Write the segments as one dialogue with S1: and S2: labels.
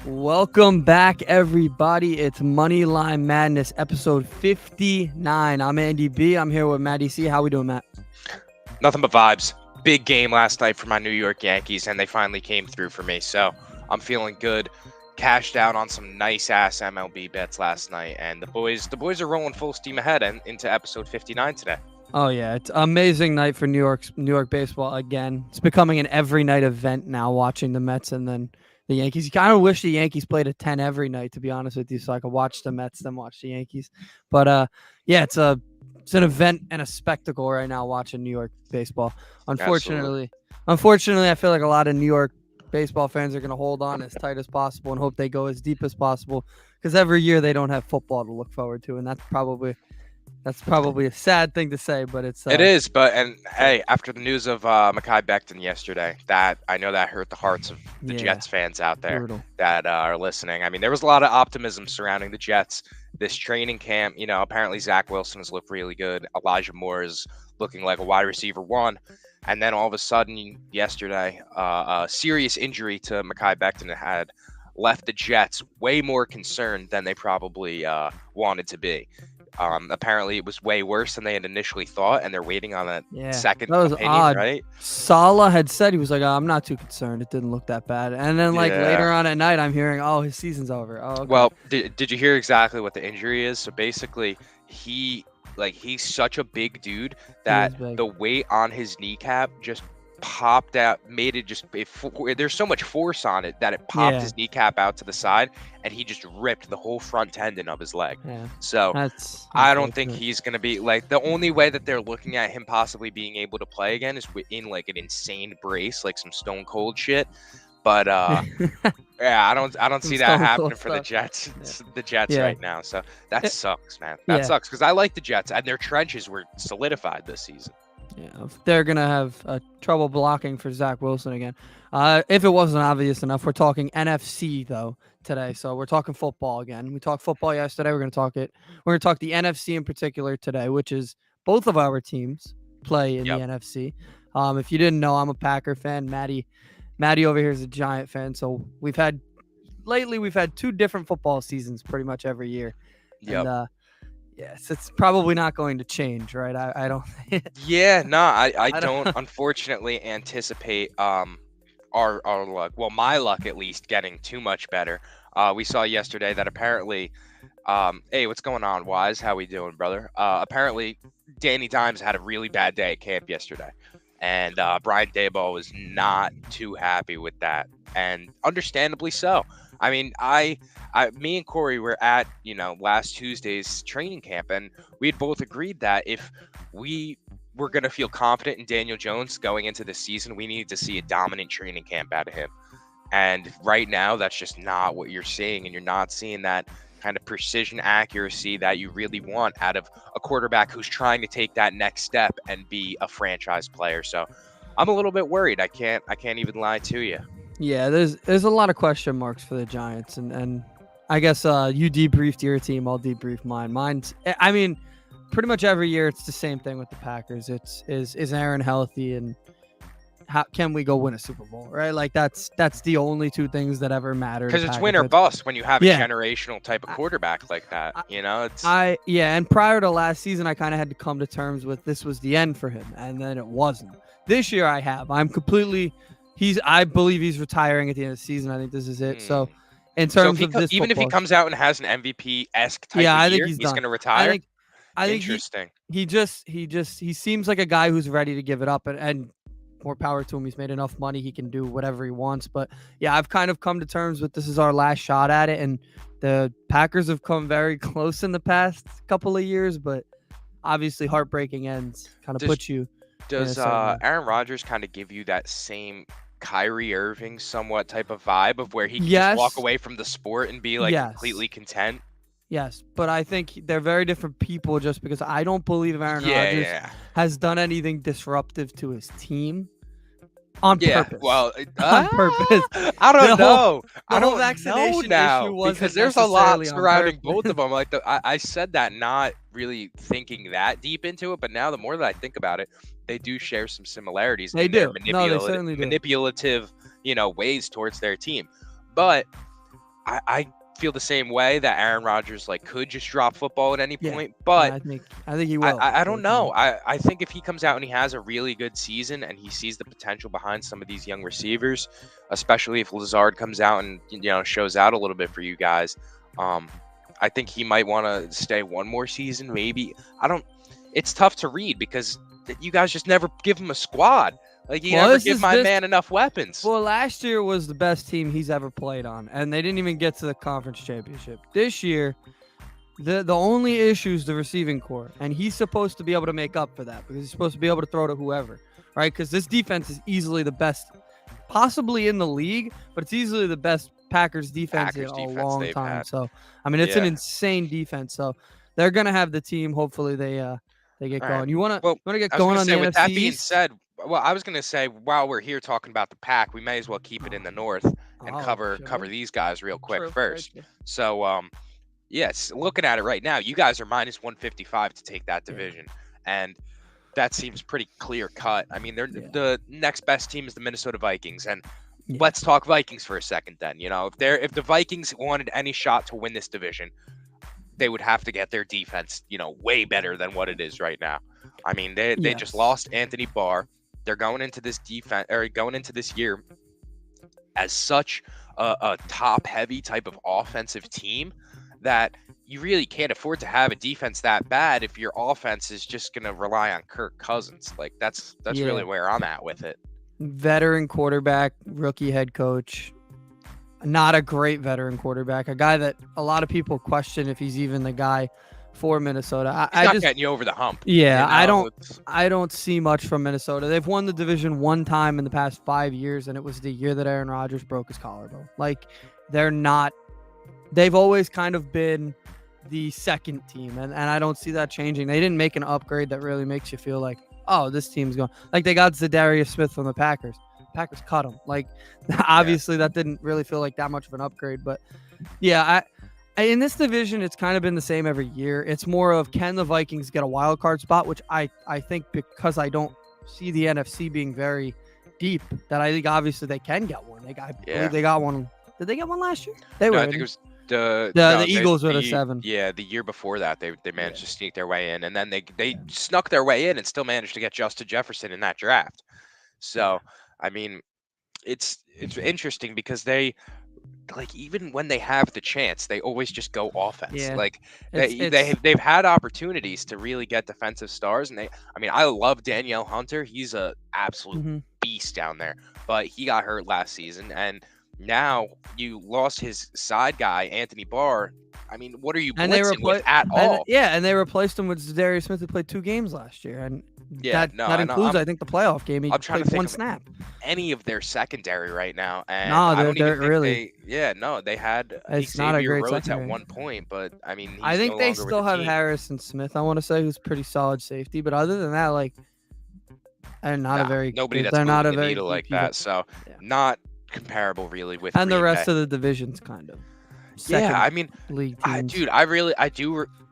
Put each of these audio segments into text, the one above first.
S1: Welcome back, everybody. It's Moneyline Madness, episode 59. I'm Andy B. I'm here with Matty C. How we doing, Matt?
S2: Nothing but vibes. Big game last night for my New York Yankees, and they finally came through for me. So I'm feeling good. Cashed out on some nice ass MLB bets last night, and the boys are rolling full steam ahead and into episode 59 today.
S1: Oh yeah, it's an amazing night for New York baseball again. It's becoming an every night event now. Watching the Mets and then the Yankees. You kind of wish the Yankees played at 10 every night, to be honest with you, so I could watch the Mets then watch the Yankees. But yeah, it's an event and a spectacle right now watching New York baseball. Unfortunately, I feel like a lot of New York baseball fans are going to hold on as tight as possible and hope they go as deep as possible because every year they don't have football to look forward to, and that's probably a sad thing to say, but
S2: It is, but hey, after the news of Mekhi Becton yesterday, that I know that hurt the hearts of the Jets fans out there that are listening. I mean, there was a lot of optimism surrounding the Jets this training camp. You know, apparently Zach Wilson has looked really good. Elijah Moore is looking like a wide receiver one, and then all of a sudden yesterday, a serious injury to Mekhi Becton had left the Jets way more concerned than they probably wanted to be. Apparently it was way worse than they had initially thought, and they're waiting on that second
S1: that was
S2: opinion,
S1: odd.
S2: right?
S1: Saleh had said, he was like, I'm not too concerned. It didn't look that bad. And then later on at night, I'm hearing, his season's over. Oh, okay.
S2: Well, did you hear exactly what the injury is? So basically, he's such a big dude that the weight on his kneecap just popped out, made it just there's so much force on it that it popped his kneecap out to the side, and he just ripped the whole front tendon of his leg. So I don't think he's gonna be the only way that they're looking at him possibly being able to play again is in an insane brace, like some Stone Cold shit. But yeah, I don't see that happening for the Jets. The Jets right now. So that sucks, man. That sucks because I like the Jets and their trenches were solidified this season.
S1: Yeah, they're going to have trouble blocking for Zach Wilson again. If it wasn't obvious enough, we're talking NFC, though, today. So we're talking football again. We talked football yesterday. We're going to talk the NFC in particular today, which is both of our teams play in the NFC. If you didn't know, I'm a Packer fan. Maddie over here is a Giant fan. So we've had two different football seasons pretty much every year.
S2: Yep.
S1: And, yes, it's probably not going to change, right? I don't.
S2: Yeah, no, I don't unfortunately anticipate our luck. Well, my luck at least getting too much better. We saw yesterday that apparently, hey, what's going on, Wise? How we doing, brother? Apparently, Danny Dimes had a really bad day at camp yesterday, and Brian Daboll was not too happy with that, and understandably so. I mean, me and Corey were at, last Tuesday's training camp, and we had both agreed that if we were going to feel confident in Daniel Jones going into the season, we needed to see a dominant training camp out of him. And right now, that's just not what you're seeing, and you're not seeing that kind of precision accuracy that you really want out of a quarterback who's trying to take that next step and be a franchise player. So I'm a little bit worried. I can't even lie to you.
S1: Yeah, there's a lot of question marks for the Giants, and I guess you debriefed your team, I'll debrief mine. I mean, pretty much every year it's the same thing with the Packers. Is Aaron healthy, and how can we go win a Super Bowl, right? Like that's the only two things that ever matter.
S2: Because it's win or bust when you have a generational type of quarterback like that.
S1: And prior to last season, I kind of had to come to terms with this was the end for him, and then it wasn't. This year I believe he's retiring at the end of the season. I think this is it. So, in terms of this,
S2: even if he comes out and has an MVP-esque type of year, he's going to retire.
S1: I think
S2: interesting.
S1: He seems like a guy who's ready to give it up, and more power to him. He's made enough money; he can do whatever he wants. But yeah, I've kind of come to terms with this is our last shot at it, and the Packers have come very close in the past couple of years, but obviously heartbreaking ends kind of put you.
S2: Does Aaron Rodgers kind of give you that same Kyrie Irving somewhat type of vibe of where he can just walk away from the sport and be completely content?
S1: Yes, but I think they're very different people just because I don't believe Aaron Rodgers has done anything disruptive to his team on purpose.
S2: Well,
S1: on purpose.
S2: I don't know.
S1: I don't know
S2: now because there's a lot surrounding both of them. I said that not really thinking that deep into it, but now the more that I think about it, they do share some similarities.
S1: They do. They certainly do.
S2: Manipulative, ways towards their team. But I feel the same way that Aaron Rodgers like could just drop football at any
S1: Yeah.
S2: point, but
S1: I think he will.
S2: I don't know. I think if he comes out and he has a really good season and he sees the potential behind some of these young receivers, especially if Lazard comes out and shows out a little bit for you guys, I think he might want to stay one more season. Maybe It's tough to read because you guys just never give him a squad. Like you never give my man enough weapons.
S1: Well, last year was the best team he's ever played on, and they didn't even get to the conference championship. This year, the only issue is the receiving core, and he's supposed to be able to make up for that because he's supposed to be able to throw to whoever, right? Because this defense is easily the best, possibly in the league, but it's easily the best Packers defense in a long time.
S2: Had.
S1: So, I mean, it's an insane defense. So, they're gonna have the team. Hopefully, they get going.
S2: Right.
S1: You want to get
S2: going
S1: going on the NFC?
S2: With that being said, well, I was going to say while we're here talking about the pack, we may as well keep it in the north and cover these guys real quick first. Right. So, yes, looking at it right now, you guys are minus 155 to take that division, and that seems pretty clear cut. I mean, the next best team is the Minnesota Vikings, and let's talk Vikings for a second. Then, if the Vikings wanted any shot to win this division, they would have to get their defense, way better than what it is right now. I mean, they just lost Anthony Barr. They're going into this year as such a top-heavy type of offensive team that you really can't afford to have a defense that bad if your offense is just going to rely on Kirk Cousins. Like that's really where I'm at with it.
S1: Veteran quarterback, rookie head coach. Not a great veteran quarterback, a guy that a lot of people question if he's even the guy for Minnesota.
S2: He's not getting you over the hump.
S1: Yeah, I don't see much from Minnesota. They've won the division one time in the past 5 years, and it was the year that Aaron Rodgers broke his collarbone. Like, they've always kind of been the second team, and I don't see that changing. They didn't make an upgrade that really makes you feel like, oh, this team's going. Like, they got Zadarius Smith from the Packers. Packers cut him. Like, obviously that didn't really feel like that much of an upgrade, but yeah, in this division, it's kind of been the same every year. It's more of, can the Vikings get a wild card spot, which I think, because I don't see the NFC being very deep, that I think obviously they can get one. I believe they got one. Did they get one last year? I think it was the Eagles were the 7.
S2: Yeah, the year before that, they managed to sneak their way in, and then they snuck their way in and still managed to get Justin Jefferson in that draft. So, I mean, it's interesting because they, like, even when they have the chance, they always just go offense.
S1: Yeah.
S2: Like they've had opportunities to really get defensive stars, and I love Danielle Hunter. He's a absolute beast down there, but he got hurt last season, and now you lost his side guy, Anthony Barr. I mean, what are you blitzing with at all?
S1: And they replaced him with Zadarius Smith, who played 2 games last year, and that includes, I think, the playoff game. He played 1 snap.
S2: Any of their secondary right now, and they had Xavier Rhodes at one point, but I mean,
S1: I think they still have Harrison Smith, I want to say, who's pretty solid safety, but other than that, like, they're not a very
S2: nobody that's moving the needle like that, so not comparable really with
S1: and the rest of the divisions, kind of.
S2: I mean,
S1: league teams.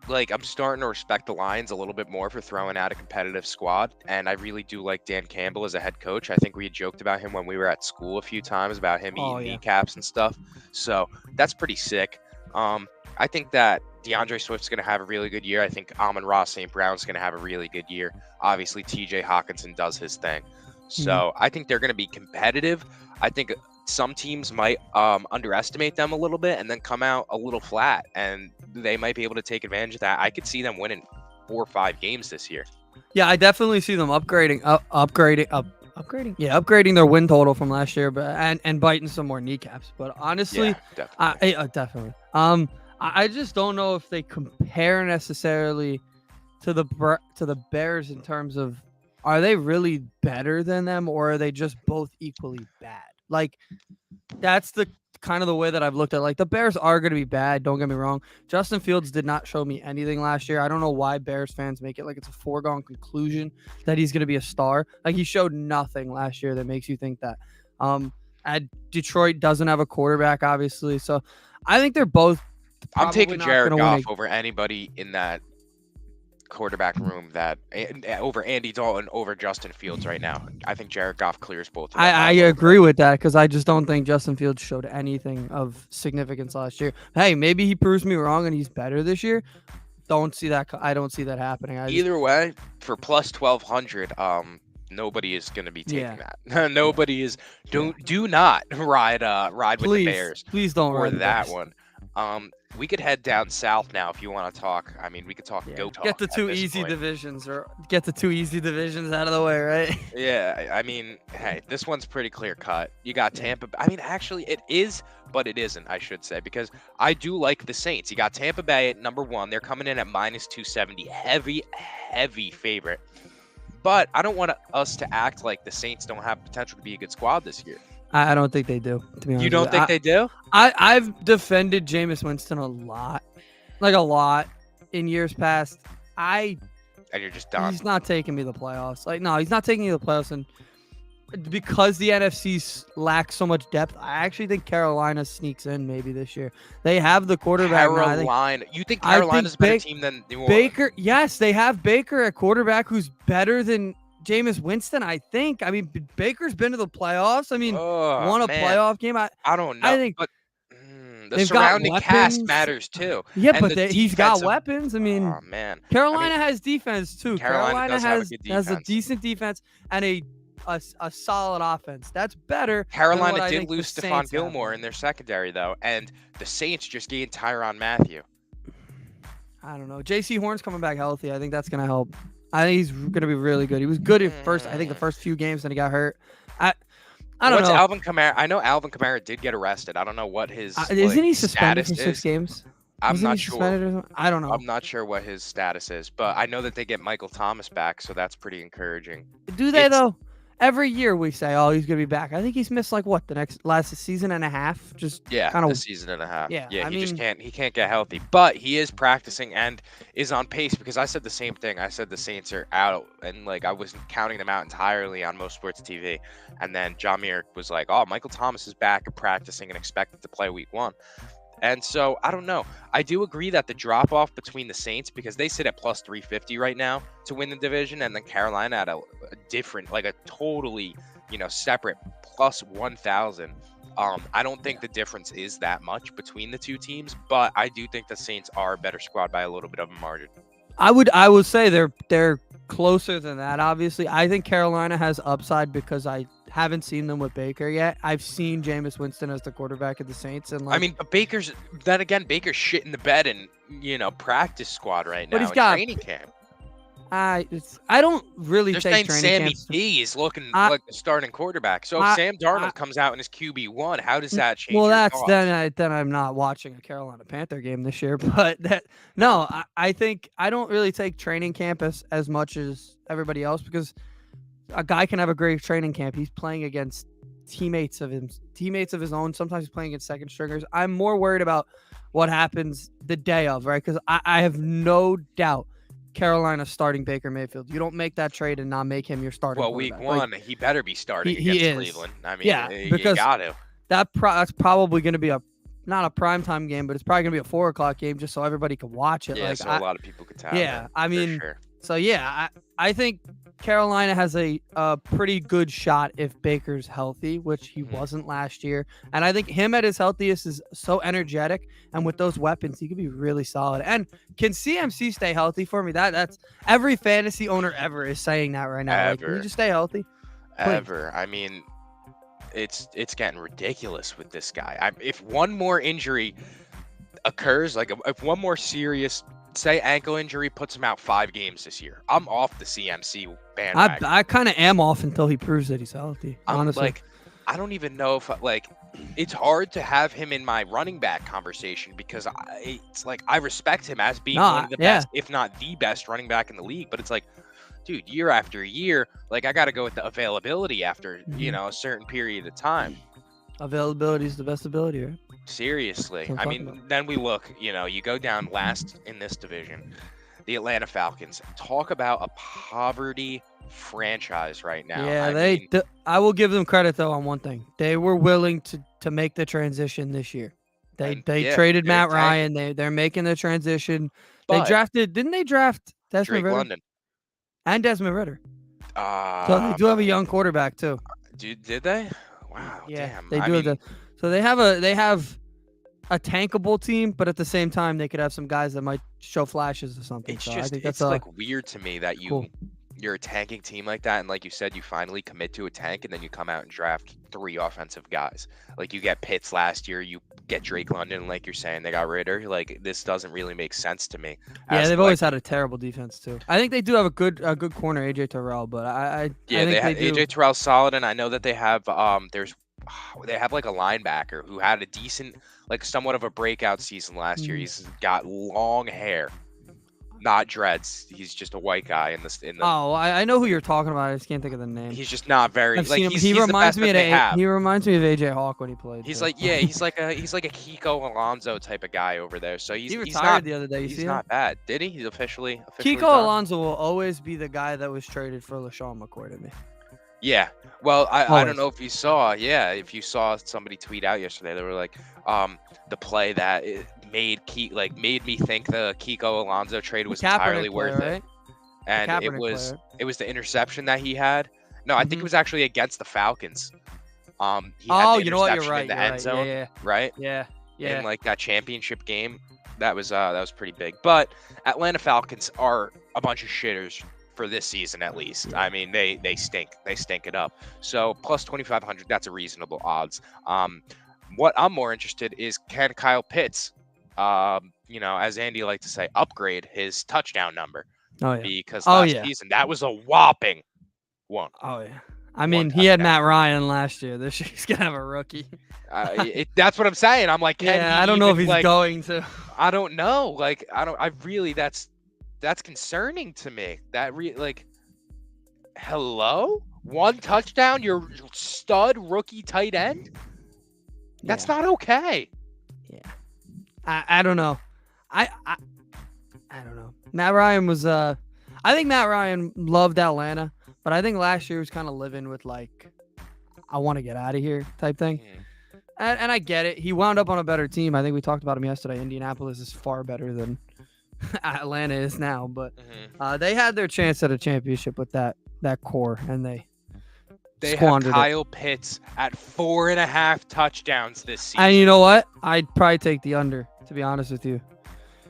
S2: I'm starting to respect the Lions a little bit more for throwing out a competitive squad, and I really do like Dan Campbell as a head coach. I think we had joked about him when we were at school a few times about him eating kneecaps and stuff. So that's pretty sick. I think that DeAndre Swift's going to have a really good year. I think Amon-Ra St. Brown's going to have a really good year. Obviously, TJ Hawkinson does his thing. So I think they're going to be competitive. I think some teams might underestimate them a little bit and then come out a little flat, and they might be able to take advantage of that. I could see them winning 4 or 5 games this year.
S1: Yeah, I definitely see them upgrading their win total from last year, but and biting some more kneecaps. But honestly, definitely. I just don't know if they compare necessarily to the Bears in terms of, are they really better than them, or are they just both equally bad? Like, that's the kind of the way that I've looked at. Like, the Bears are going to be bad, don't get me wrong. Justin Fields did not show me anything last year. I don't know why Bears fans make it like it's a foregone conclusion that he's going to be a star. Like, he showed nothing last year that makes you think that. Detroit doesn't have a quarterback, obviously. So I think they're both.
S2: I'm taking Jared Goff over anybody in that quarterback room that over Andy Dalton over Justin Fields right now. I think Jared Goff clears both of them.
S1: I agree with that because I just don't think Justin Fields showed anything of significance last year. Hey, maybe he proves me wrong and he's better this year. Don't see that. I don't see that happening.
S2: Either way, for plus 1,200, nobody is going to be taking that. Nobody is. Do not ride with the Bears.
S1: Please don't
S2: for
S1: ride
S2: that one. We could head down south now if you want to talk. I mean, we could talk go talk.
S1: Get the two easy divisions, or get the two easy divisions out of the way, right?
S2: Yeah, I mean, hey, this one's pretty clear cut. You got Tampa. I mean, actually, it is, but it isn't, I should say, because I do like the Saints. You got Tampa Bay at number 1. They're coming in at minus 270. Heavy favorite. But I don't want us to act like the Saints don't have potential to be a good squad this year.
S1: I don't think they do, to be honest.
S2: You don't think they do?
S1: I've defended Jameis Winston a lot in years past. And
S2: you're just done.
S1: He's not taking me to the playoffs. No, he's not taking me to the playoffs. And because the NFC lacks so much depth, I actually think Carolina sneaks in maybe this year. They have the quarterback.
S2: Carolina. You think Carolina's a better team than New Orleans?
S1: Baker? Yes, they have Baker at quarterback, who's better than Jameis Winston, I think. I mean, Baker's been to the playoffs. I mean, won a playoff game.
S2: I don't know.
S1: I think
S2: the surrounding cast matters too.
S1: Yeah, but he's got weapons. I mean, Carolina has defense too.
S2: Carolina has
S1: a decent defense and a solid offense. That's better.
S2: Carolina did lose Stephon Gilmore in their secondary though, and the Saints just gained Tyrann Mathieu.
S1: I don't know. J.C. Horn's coming back healthy. I think that's gonna help. I think he's going to be really good. He was good at first. I think the first few games, then he got hurt. I don't know.
S2: Alvin Kamara? I know Alvin Kamara did get arrested. I don't know what his
S1: isn't he suspended for 6 games?
S2: I'm not sure.
S1: I don't know.
S2: I'm not sure what his status is, but I know that they get Michael Thomas back, so that's pretty encouraging.
S1: Do they though? Every year we say, "Oh, he's gonna be back." I think he's missed last season and a half.
S2: A season and a half.
S1: Yeah,
S2: he can't get healthy, but he is practicing and is on pace. Because I said the same thing. I said the Saints are out, and I wasn't counting them out entirely on most sports TV. And then John Muir was like, "Oh, Michael Thomas is back and practicing and expected to play Week 1." And so I don't know. I do agree that the drop off between the Saints, because they sit at plus 350 right now to win the division, and then Carolina at a different, a totally, separate plus 1,000. I don't think the difference is that much between the two teams, but I do think the Saints are a better squad by a little bit of a margin.
S1: I would say they're closer than that. Obviously, I think Carolina has upside because I haven't seen them with Baker yet. I've seen Jameis Winston as the quarterback of the Saints, and
S2: I mean, Baker's shit in the bed and practice squad right now.
S1: But he's got
S2: training camp.
S1: I don't really
S2: They're
S1: take
S2: saying
S1: training
S2: Sammy
S1: camps.
S2: D is looking like the starting quarterback. So if Sam Darnold comes out in his QB1, how does that change?
S1: Well, then I'm not watching a Carolina Panther game this year. But I think I don't really take training camp as much as everybody else, because a guy can have a great training camp. He's playing against teammates of his own. Sometimes he's playing against second stringers. I'm more worried about what happens the day of, right? Because I have no doubt Carolina starting Baker Mayfield. You don't make that trade and not make him your starting.
S2: Well, Week 1, he better be starting against Cleveland. I mean,
S1: because
S2: you got to.
S1: That's probably going to be not a primetime game, but it's probably going to be a 4 o'clock game just so everybody can watch it.
S2: Yeah, so a lot of people could tap.
S1: Yeah, I mean, so yeah, I think Carolina has a pretty good shot if Baker's healthy, which he wasn't last year. And I think him at his healthiest is so energetic, and with those weapons, he could be really solid. And can CMC stay healthy for me? That's every fantasy owner ever is saying that right now. Can you just stay healthy? Please.
S2: Ever. I mean, it's getting ridiculous with this guy. If one more injury occurs, if one more serious, say, ankle injury puts him out 5 games this year, I'm off the CMC bandwagon.
S1: I kind of am off until he proves that he's healthy. Honestly,
S2: I don't even know if it's hard to have him in my running back conversation, because I respect him as being one of the best, if not the best running back in the league. But it's dude, year after year, I got to go with the availability after a certain period of time.
S1: Availability is the best ability, right?
S2: Seriously. I mean, then we look, you go down last in this division, the Atlanta Falcons. Talk about a poverty franchise right now.
S1: Yeah, I will give them credit though on one thing. They were willing to make the transition this year. They traded Matt Ryan. They're making the transition. Didn't they draft Desmond Ritter.
S2: London.
S1: And Desmond Ritter. So they do have a young quarterback too.
S2: Did they? Wow.
S1: Yeah,
S2: Damn.
S1: they do. So they have a tankable team, but at the same time, they could have some guys that might show flashes or something.
S2: It's
S1: so
S2: just,
S1: I think
S2: it's
S1: that's
S2: like weird to me that
S1: cool.
S2: you're a tanking team like that, and like you said, you finally commit to a tank, and then you come out and draft 3 offensive guys. Like you get Pitts last year, you get Drake London, and like you're saying, they got Ritter. Like this doesn't really make sense to me.
S1: Yeah, they've always had a terrible defense too. I think they do have a good corner, AJ Terrell, but I think
S2: they have
S1: do.
S2: AJ Terrell solid, and I know that they have they have like a linebacker who had a decent, like somewhat of a breakout season last year. He's got long hair. Not dreads. He's just a white guy in the.
S1: Oh, I know who you're talking about. I just can't think of the name.
S2: He's just not very.
S1: I've
S2: like
S1: seen him.
S2: he's,
S1: He
S2: he's
S1: reminds
S2: the
S1: me
S2: best
S1: of he reminds me of AJ Hawk when he played.
S2: He's
S1: too.
S2: like he's like a Kiko Alonso type of guy over there. So
S1: he retired
S2: he's not
S1: the other day. You
S2: he's
S1: see
S2: not
S1: him?
S2: bad. Did he? He's officially
S1: Kiko
S2: done?
S1: Alonso will always be the guy that was traded for LaShawn McCoy to me.
S2: Yeah. Well, I don't know if you saw. Yeah, if you saw somebody tweet out yesterday, they were like, the play that made me think the Kiko Alonso trade was entirely worth it. And it was the interception that he had. No, I think it was actually against the Falcons. He had the
S1: you know what? You're
S2: interception
S1: right.
S2: in the
S1: You're
S2: end
S1: right.
S2: zone,
S1: Yeah.
S2: right?
S1: Yeah.
S2: In like that championship game, that was pretty big. But Atlanta Falcons are a bunch of shitters for this season, at least. I mean, they stink. They stink it up. So plus 2,500, that's a reasonable odds. What I'm more interested is, can Kyle Pitts, as Andy liked to say, upgrade his touchdown number?
S1: Oh yeah.
S2: Because last season that was a whopping one.
S1: Oh yeah. I mean, he had Matt Ryan last year. This year he's gonna have a rookie.
S2: That's what I'm saying. I'm like,
S1: I don't know if he's going to.
S2: I don't know. Like, that's concerning to me. Hello, 1 touchdown, your stud rookie tight end. That's not okay.
S1: Yeah. I don't know. I don't know. Matt Ryan was I think Matt Ryan loved Atlanta, but I think last year was kind of living with like, I want to get out of here type thing. And I get it. He wound up on a better team. I think we talked about him yesterday. Indianapolis is far better than Atlanta is now, but they had their chance at a championship with that core, and they
S2: have Kyle Pitts at 4.5 touchdowns this season.
S1: And you know what? I'd probably take the under, to be honest with you,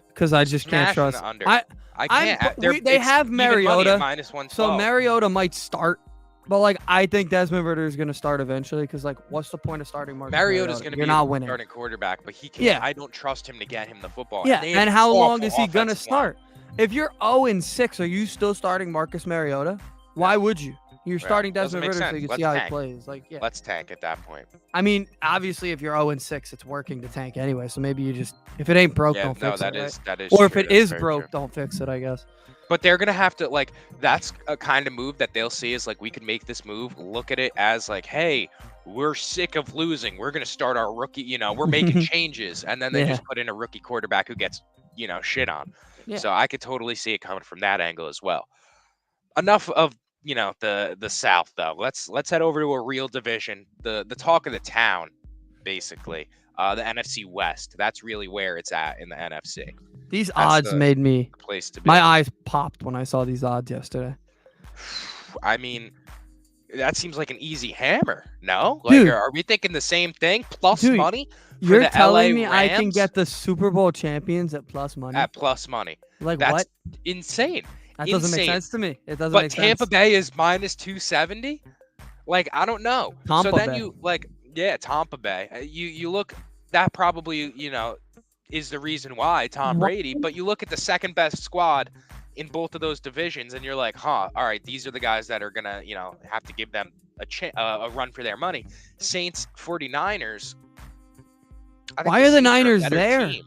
S1: because I just can't trust.
S2: The under. I can't.
S1: They have Mariota,
S2: -112.
S1: so Mariota might start, but like I think Desmond Ritter is going to start eventually. Because like, what's the point of starting Marcus Mariota?
S2: Mariota's going to be a starting quarterback, but he can't.
S1: Yeah.
S2: I don't trust him to get him the football.
S1: Yeah, and how long is he going to start? If you're 0-6, are you still starting Marcus Mariota? Why would you? You're starting Desmond Ritter so you can see how he plays. Like, yeah.
S2: Let's tank at that point.
S1: I mean, obviously, if you're 0-6, it's working to tank anyway. So maybe you just, if it ain't broke, don't fix it.
S2: That is.
S1: Or
S2: true.
S1: if it is broke, don't fix it, I guess.
S2: But they're gonna have to that's a kind of move that they'll see is like, we can make this move. Look at it as like, hey, we're sick of losing. We're gonna start our rookie. We're making changes, and then they just put in a rookie quarterback who gets shit on. Yeah. So I could totally see it coming from that angle as well. Enough of the South though. Let's head over to a real division. The talk of the town, basically. The NFC West. That's really where it's at in the NFC.
S1: These odds made me
S2: place to be.
S1: My eyes popped when I saw these odds yesterday.
S2: I mean, that seems like an easy hammer. No,
S1: dude,
S2: are we thinking the same thing? Plus money.
S1: You're
S2: the
S1: telling
S2: LA
S1: me
S2: Rams?
S1: I can get the Super Bowl champions at plus money?
S2: At plus money.
S1: Like,
S2: that's
S1: what?
S2: Insane.
S1: That doesn't make sense to me. It doesn't
S2: but
S1: make sense.
S2: Tampa Bay is minus 270. Like, I don't know.
S1: Tampa
S2: so then
S1: Bay.
S2: Tampa Bay. You look, that probably is the reason why Tom Brady. But you look at the second best squad in both of those divisions, and you're like, all right, these are the guys that are gonna have to give them a run for their money. Saints, 49ers.
S1: Why are the Niners there? Team.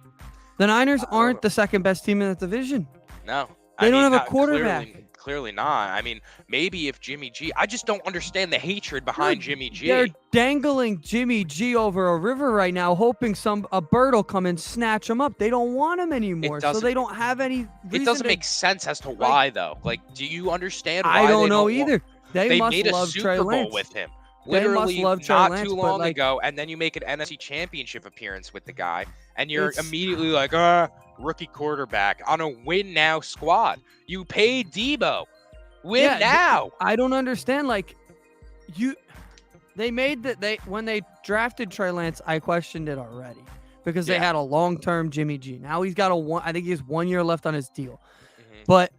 S1: The Niners aren't the second best team in the division.
S2: No.
S1: They don't have a quarterback.
S2: Clearly not. I mean, maybe if Jimmy G. I just don't understand the hatred behind Jimmy G.
S1: They're dangling Jimmy G over a river right now, hoping a bird will come and snatch him up. They don't want him anymore, so they don't have any reason.
S2: It doesn't make sense as to why, though. Like, do you understand why?
S1: I don't know either. They must
S2: made
S1: love
S2: a Super
S1: Trey
S2: Bowl
S1: Lance
S2: with him. literally
S1: love Trey
S2: not
S1: Lance,
S2: too
S1: but,
S2: long
S1: like,
S2: ago, and then you make an NFC Championship appearance with the guy, and you're
S1: It's-
S2: immediately like, rookie quarterback on a win now squad. You paid Debo. Win now.
S1: I don't understand. Like, they made that when they drafted Trey Lance, I questioned it already because they had a long-term Jimmy G. Now he's got I think he has 1 year left on his deal. But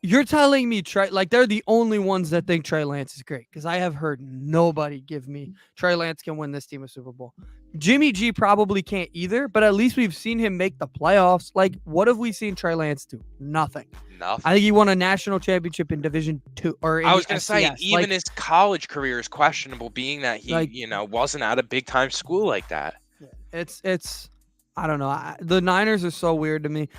S1: you're telling me they're the only ones that think Trey Lance is great, because I have heard nobody give me Trey Lance can win this team a Super Bowl. Jimmy G probably can't either, but at least we've seen him make the playoffs. Like, what have we seen Trey Lance do? Nothing. I think he won a national championship in Division II, or
S2: I was going to say,
S1: FCS.
S2: even his college career is questionable, being that he, wasn't at a big time school like that.
S1: It's I don't know. The Niners are so weird to me.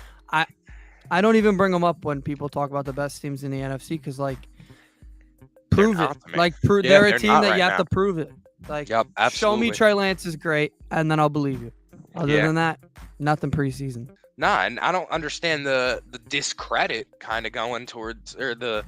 S1: I don't even bring them up when people talk about the best teams in the NFC, because, like, prove it. Like, they're a team that you have to prove it. Like, show me Trey Lance is great, and then I'll believe you. Other than that, nothing preseason.
S2: Nah, and I don't understand the discredit kind of going towards, or the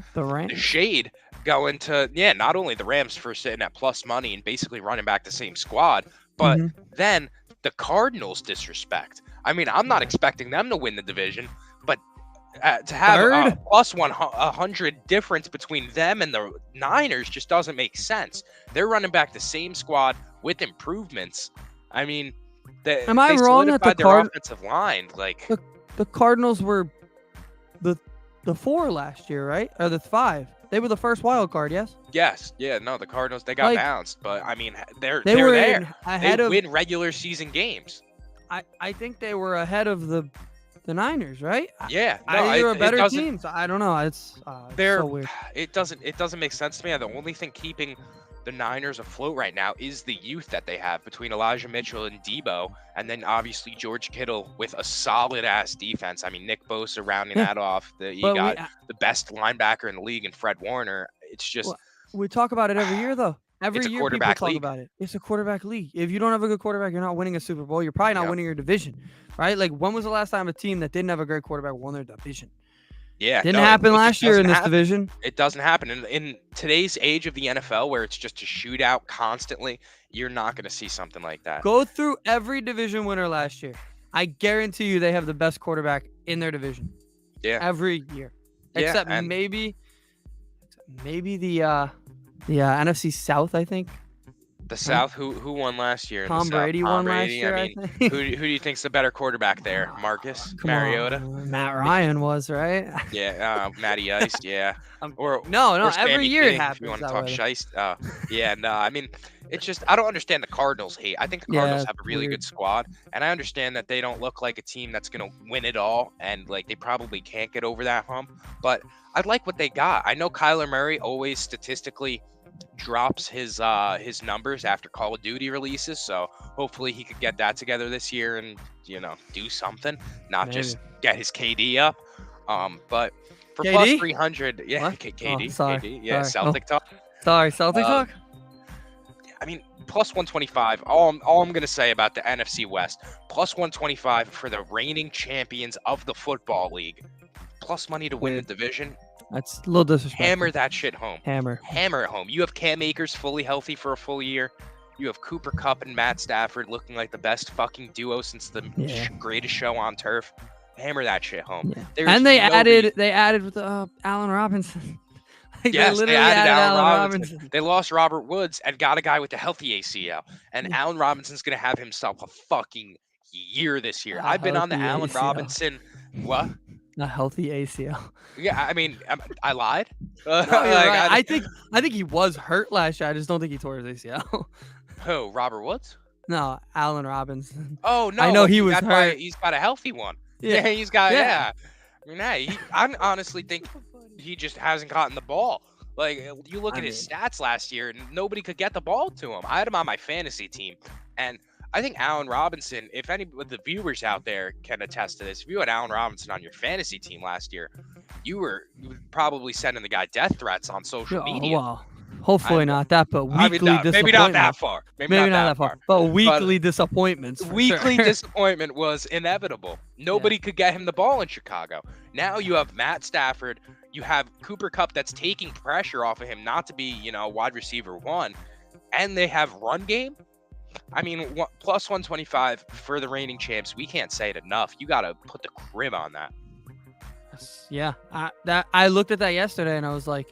S2: shade going to, not only the Rams for sitting at plus money and basically running back the same squad, but then the Cardinals disrespect. I mean, I'm not expecting them to win the division, but to have a plus 100 difference between them and the Niners just doesn't make sense. They're running back the same squad with improvements. I mean,
S1: am I wrong that
S2: their offensive line, like
S1: the Cardinals were the 4 last year, right? Or the 5? They were the first wild card, yes?
S2: Yes. Yeah, no, the Cardinals, they got bounced, but I mean, they're
S1: were
S2: there.
S1: They
S2: win regular season games.
S1: I think they were ahead of the Niners, right?
S2: Yeah,
S1: they were a better team. So I don't know. It's so weird.
S2: It doesn't make sense to me. The only thing keeping the Niners afloat right now is the youth that they have between Elijah Mitchell and Debo, and then obviously George Kittle with a solid ass defense. I mean, Nick Bosa rounding that off. You got the best linebacker in the league, and Fred Warner. It's just
S1: we talk about it every year, though. Every year people talk
S2: league.
S1: about it. It's a quarterback league. If you don't have a good quarterback, you're not winning a Super Bowl. You're probably not winning your division, right? Like, when was the last time a team that didn't have a great quarterback won their division?
S2: Yeah,
S1: didn't happen last year in this division.
S2: It doesn't happen in today's age of the NFL, where it's just a shootout constantly. You're not going to see something like that.
S1: Go through every division winner last year. I guarantee you they have the best quarterback in their division.
S2: Yeah,
S1: every year, except maybe the NFC South, I think.
S2: The South, who won last year?
S1: Tom Brady won last year. I mean,
S2: who do you think's the better quarterback there? Marcus Mariota?
S1: Matt Ryan was, right?
S2: Yeah, Matty Ice, yeah.
S1: Or every year it happens.
S2: If you want to talk shiest, I mean, it's just, I don't understand the Cardinals hate. I think the Cardinals have a really good squad, and I understand that they don't look like a team that's going to win it all, and like they probably can't get over that hump, but I like what they got. I know Kyler Murray always statistically drops his numbers after Call of Duty releases, so hopefully he could get that together this year and do something, not just get his KD up. But for
S1: KD?
S2: plus 300, KD,
S1: sorry.
S2: KD, yeah, sorry. Celtic talk.
S1: Sorry, Celtic talk.
S2: I mean, plus 125. All I'm gonna say about the NFC West, plus 125 for the reigning champions of the football league, plus money to win the division.
S1: That's a little disrespectful.
S2: Hammer that shit home.
S1: Hammer
S2: it home. You have Cam Akers fully healthy for a full year. You have Cooper Kupp and Matt Stafford looking like the best fucking duo since the greatest show on turf. Hammer that shit home.
S1: Yeah. And they added with Allen Robinson.
S2: Yes, they added Allen Robinson. They lost Robert Woods and got a guy with a healthy ACL. And Allen Robinson's going to have himself a fucking year this year. I've been on the Allen Robinson. What?
S1: A healthy ACL.
S2: Yeah, I mean, I lied.
S1: No, you're right. I think he was hurt last year. I just don't think he tore his ACL.
S2: Who? Robert Woods?
S1: No, Allen Robinson.
S2: Oh no,
S1: I know he was hurt.
S2: He's got a healthy one. Yeah, he's got. Yeah. I mean, I honestly think he just hasn't gotten the ball. Like, you look at his stats last year, and nobody could get the ball to him. I had him on my fantasy team, and I think Allen Robinson, if any of the viewers out there can attest to this, if you had Allen Robinson on your fantasy team last year, you were probably sending the guy death threats on social media.
S1: Well, hopefully not that, but weekly disappointment.
S2: Maybe not that far. Maybe not that far.
S1: But weekly disappointments.
S2: Weekly disappointment was inevitable. Nobody could get him the ball in Chicago. Now you have Matt Stafford. You have Cooper Kupp that's taking pressure off of him not to be, wide receiver one. and they have run game. I mean, plus 125 for the reigning champs. We can't say it enough. You got to put the crib on that.
S1: Yeah, I looked at that yesterday and I was like,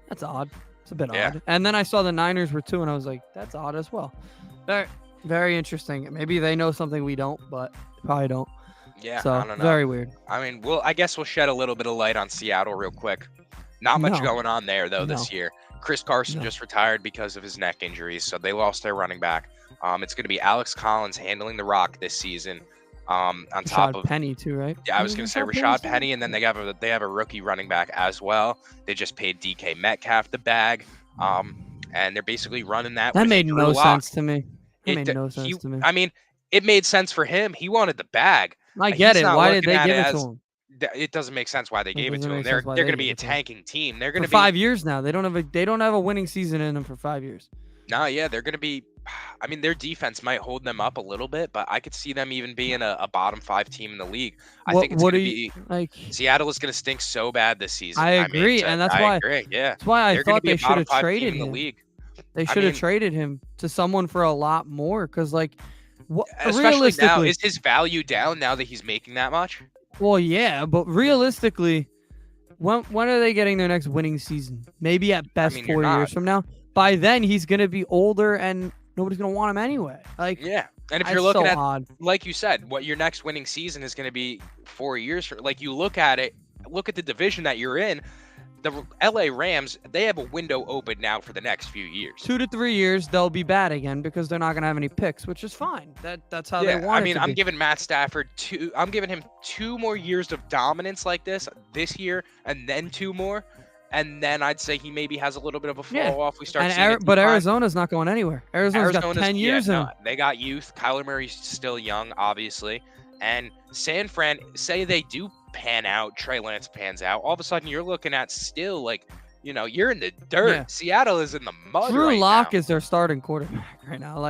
S1: that's odd. It's a bit odd. And then I saw the Niners were 2 and I was like, that's odd as well. Very, very interesting. Maybe they know something we don't, but they probably don't.
S2: Yeah,
S1: so
S2: I don't know.
S1: Very weird.
S2: I mean, I guess we'll shed a little bit of light on Seattle real quick. Not much going on there though this year. Chris Carson just retired because of his neck injuries, so they lost their running back. It's going to be Alex Collins handling the rock this season. On top of
S1: Penny too, right?
S2: Yeah, I was going to say Rashad Penny, and then they have a rookie running back as well. They just paid DK Metcalf the bag, and they're basically running that.
S1: That made no sense to me. It made no sense to me.
S2: I mean, it made sense for him. He wanted the bag.
S1: I get it. Why did they give it to him?
S2: It doesn't make sense why they gave it to him. They're going to be a tanking team. They're going to be
S1: 5 years now. They don't have a winning season in them for 5 years.
S2: No, yeah, they're going to be. I mean, their defense might hold them up a little bit, but I could see them even being a bottom 5 team in the league. I think it's going to be like Seattle is going to stink so bad this season.
S1: I agree, and that's why.
S2: Yeah,
S1: that's why I thought they should have traded him. They should have traded him to someone for a lot more, because
S2: especially now, is his value down now that he's making that much?
S1: Well, yeah, but realistically, when are they getting their next winning season? Maybe at best 4 years from now. By then, he's going to be older and nobody's going to want him anyway.
S2: Yeah. And if you're looking at, like you said, what your next winning season is going to be 4 years from, you look at it, look at the division that you're in. The LA Rams, they have a window open now for the next few years.
S1: 2 to 3 years, they'll be bad again because they're not going to have any picks, which is fine. That's how they want it.
S2: I mean, I'm giving Matt Stafford I'm giving him 2 more years of dominance like this year, and then 2 more. And then I'd say he maybe has a little bit of a fall off. We start seeing
S1: but Arizona's not going anywhere. Arizona's got 10 years in.
S2: They got youth. Kyler Murray's still young, obviously. And San Fran, say they do pan out, Trey Lance pans out, all of a sudden you're looking at still you're in the dirt. Yeah. Seattle is in the mud.
S1: Drew Lock is their starting quarterback right now.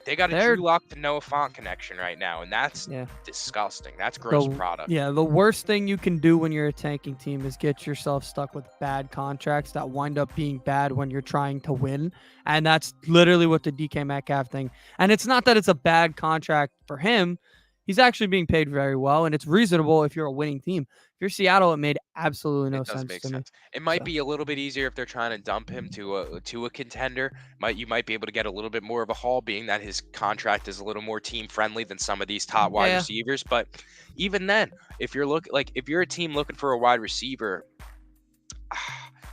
S2: They got a Drew Lock to Noah Fant connection right now, and that's disgusting. That's gross product.
S1: Yeah, the worst thing you can do when you're a tanking team is get yourself stuck with bad contracts that wind up being bad when you're trying to win, and that's literally what the DK Metcalf thing. And it's not that it's a bad contract for him. He's actually being paid very well, and it's reasonable if you're a winning team. If you're Seattle, it made absolutely no sense to me.
S2: It might be a little bit easier if they're trying to dump him to a contender. You might be able to get a little bit more of a haul, being that his contract is a little more team friendly than some of these top wide receivers. But even then, if you're a team looking for a wide receiver,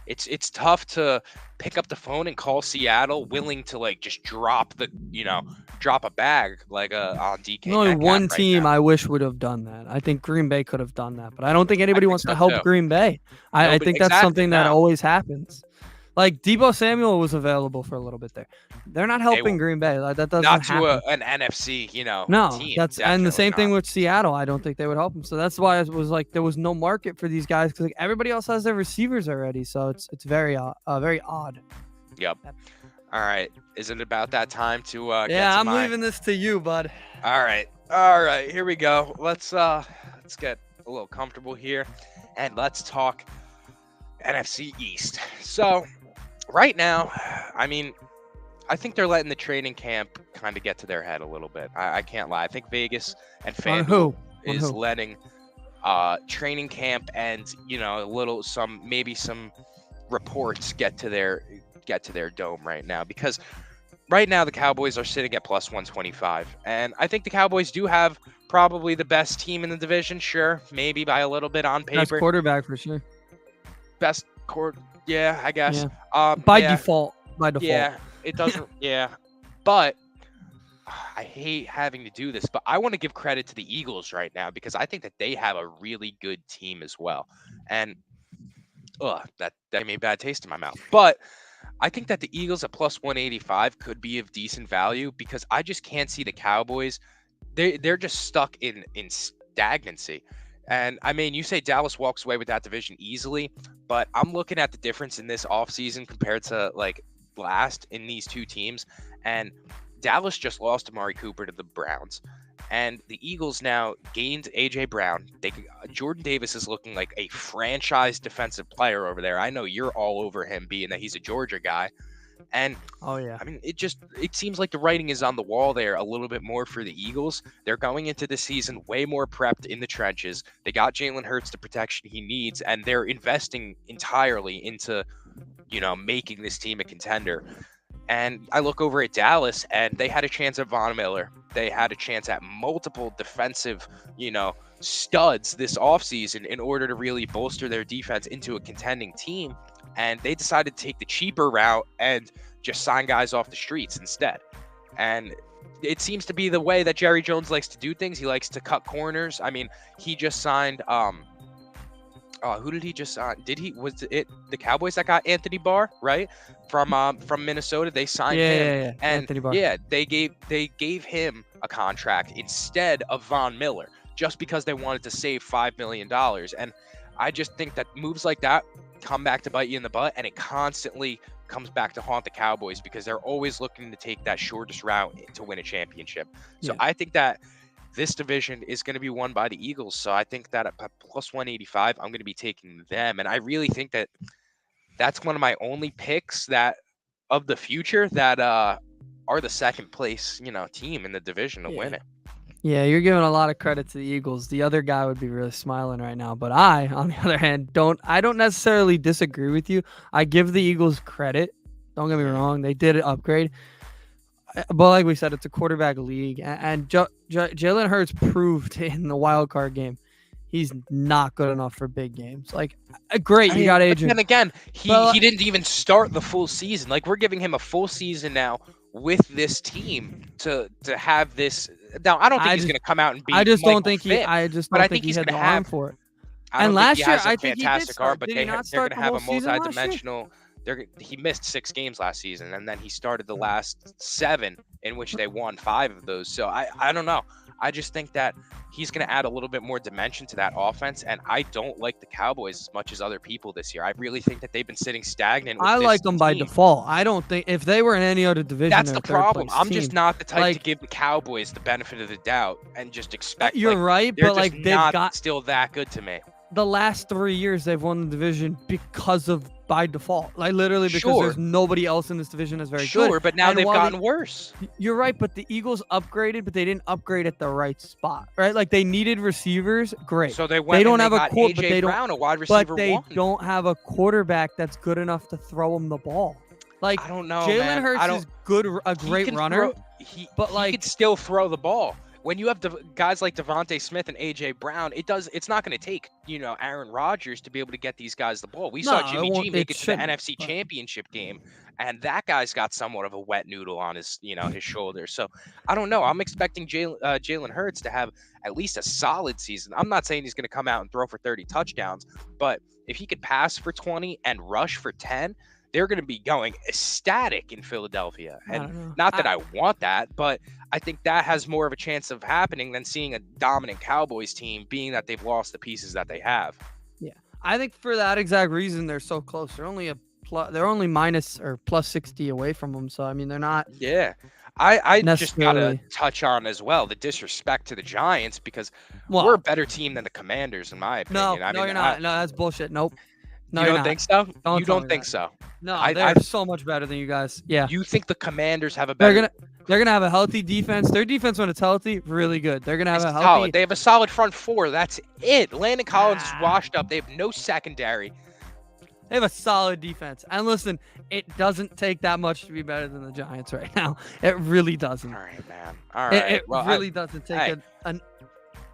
S2: it's tough to pick up the phone and call Seattle willing to just drop a bag on DK.
S1: Only one team I wish would have done that. I think Green Bay could have done that, but I don't think anybody wants to help Green Bay. I think that's something that always happens. Deebo Samuel was available for a little bit there. They're not helping Green Bay. That doesn't happen.
S2: Not to an NFC,
S1: No,
S2: team.
S1: And the same thing with Seattle. I don't think they would help them. So that's why it was there was no market for these guys, because everybody else has their receivers already. So it's very odd.
S2: Yep. All right. Is it about that time to
S1: I'm leaving this to you, bud.
S2: All right. Here we go. Let's get a little comfortable here, and let's talk NFC East. So right now, I mean, I think they're letting the training camp kind of get to their head a little bit. I can't lie. I think Vegas and FanDuel is letting training camp and maybe some reports get to their dome right now, because right now the Cowboys are sitting at plus 125, and I think the Cowboys do have probably the best team in the division. Sure, maybe by a little bit on paper.
S1: Best quarterback for sure.
S2: Best yeah, I guess.
S1: Yeah. By default.
S2: Yeah, it doesn't. Yeah, but I hate having to do this, but I want to give credit to the Eagles right now, because I think that they have a really good team as well. And that gave me a bad taste in my mouth. But I think that the Eagles at plus 185 could be of decent value, because I just can't see the Cowboys. They're just stuck in stagnancy. And I mean, you say Dallas walks away with that division easily, but I'm looking at the difference in this offseason compared to last in these two teams. And Dallas just lost Amari Cooper to the Browns, and the Eagles now gained AJ Brown. Jordan Davis is looking like a franchise defensive player over there. I know you're all over him, being that he's a Georgia guy, And
S1: Oh yeah.
S2: I mean, it seems like the writing is on the wall there a little bit more for the Eagles. They're going into the season way more prepped in the trenches. They got Jalen Hurts the protection he needs, and they're investing entirely into, making this team a contender. And I look over at Dallas, and they had a chance at Von Miller. They had a chance at multiple defensive, studs this offseason in order to really bolster their defense into a contending team. And they decided to take the cheaper route and just sign guys off the streets instead. And it seems to be the way that Jerry Jones likes to do things. He likes to cut corners. I mean, he just signed who did he just sign? Was it the Cowboys that got Anthony Barr, right? From Minnesota. They signed him.
S1: Yeah.
S2: And
S1: Anthony Barr.
S2: yeah, they gave him a contract instead of Von Miller, just because they wanted to save $5 million. And I just think that moves like that come back to bite you in the butt, and it constantly comes back to haunt the Cowboys because they're always looking to take that shortest route to win a championship. So I think that this division is going to be won by the Eagles. So I think that at plus 185, I'm going to be taking them. And I really think that that's one of my only picks that of the future that are the second place, team in the division to win it.
S1: Yeah, you're giving a lot of credit to the Eagles. The other guy would be really smiling right now, but I, on the other hand, don't necessarily disagree with you. I give the Eagles credit. Don't get me wrong; they did upgrade, but like we said, it's a quarterback league, and Jalen Hurts proved in the wild card game he's not good enough for big games. Like, great, you got Adrian.
S2: And again, he didn't even start the full season. Like, we're giving him a full season now with this team to have this. Now, I don't think he's going to come out and be.
S1: I just
S2: Michael
S1: don't think
S2: Vick,
S1: he. I just
S2: but
S1: don't
S2: I
S1: think
S2: think
S1: he
S2: he's
S1: had
S2: going
S1: the
S2: to have.
S1: arm for it.
S2: I don't
S1: and
S2: think
S1: last
S2: he
S1: year,
S2: has a
S1: I think he did
S2: fantastic arm,
S1: start.
S2: but
S1: Did he not
S2: they're
S1: start
S2: going to
S1: the
S2: have a
S1: whole season last year?
S2: multi-dimensional. He missed 6 games last season, and then he started the last 7, in which they won 5 of those. So I don't know. I just think that he's going to add a little bit more dimension to that offense, and I don't like the Cowboys as much as other people this year. I really think that they've been sitting stagnant. With
S1: I like them by
S2: team.
S1: default. I don't think if they were in any other division,
S2: That's the problem. I'm
S1: team.
S2: just not the type to give the Cowboys the benefit of the doubt and just expect.
S1: You're right, but like they've got
S2: still that good to me.
S1: The last 3 years they've won the division because of by default, like literally because there's nobody else in this division that's very good.
S2: Sure, but now they've gotten worse.
S1: You're right, but the Eagles upgraded, but they didn't upgrade at the right spot, right? Like they needed receivers, great.
S2: So they went.
S1: They don't have
S2: a
S1: quarterback,
S2: but they don't. A wide receiver.
S1: But they don't have a quarterback that's good enough to throw him the ball. Like
S2: I don't know,
S1: Jalen Hurts is good, a great runner, but
S2: he could still throw the ball. When you have guys like Devontae Smith and AJ Brown, it's not going to take, Aaron Rodgers to be able to get these guys the ball. We saw Jimmy G make it to the NFC Championship game, and that guy's got somewhat of a wet noodle on his, his shoulder. So I don't know. I'm expecting Jalen Hurts to have at least a solid season. I'm not saying he's going to come out and throw for 30 touchdowns, but if he could pass for 20 and rush for 10, they're going to be going ecstatic in Philadelphia. And not that I want that, but I think that has more of a chance of happening than seeing a dominant Cowboys team, being that they've lost the pieces that they have.
S1: Yeah. I think for that exact reason, they're so close. They're only minus or plus 60 away from them. So, I mean, they're not.
S2: Yeah. I just got to touch on as well the disrespect to the Giants because we're a better team than the Commanders, in my opinion.
S1: No, you're not. No, that's bullshit. Nope. No,
S2: you don't think so? You don't think so?
S1: No, they're so much better than you guys. Yeah.
S2: You think the Commanders have a better?
S1: They're gonna have a healthy defense. Their defense, when it's healthy, really good. They're gonna have a healthy.
S2: Solid. They have a solid front 4. That's it. Landon Collins is washed up. They have no secondary.
S1: They have a solid defense. And listen, it doesn't take that much to be better than the Giants right now. It really doesn't.
S2: All right, man. All right.
S1: It really doesn't take an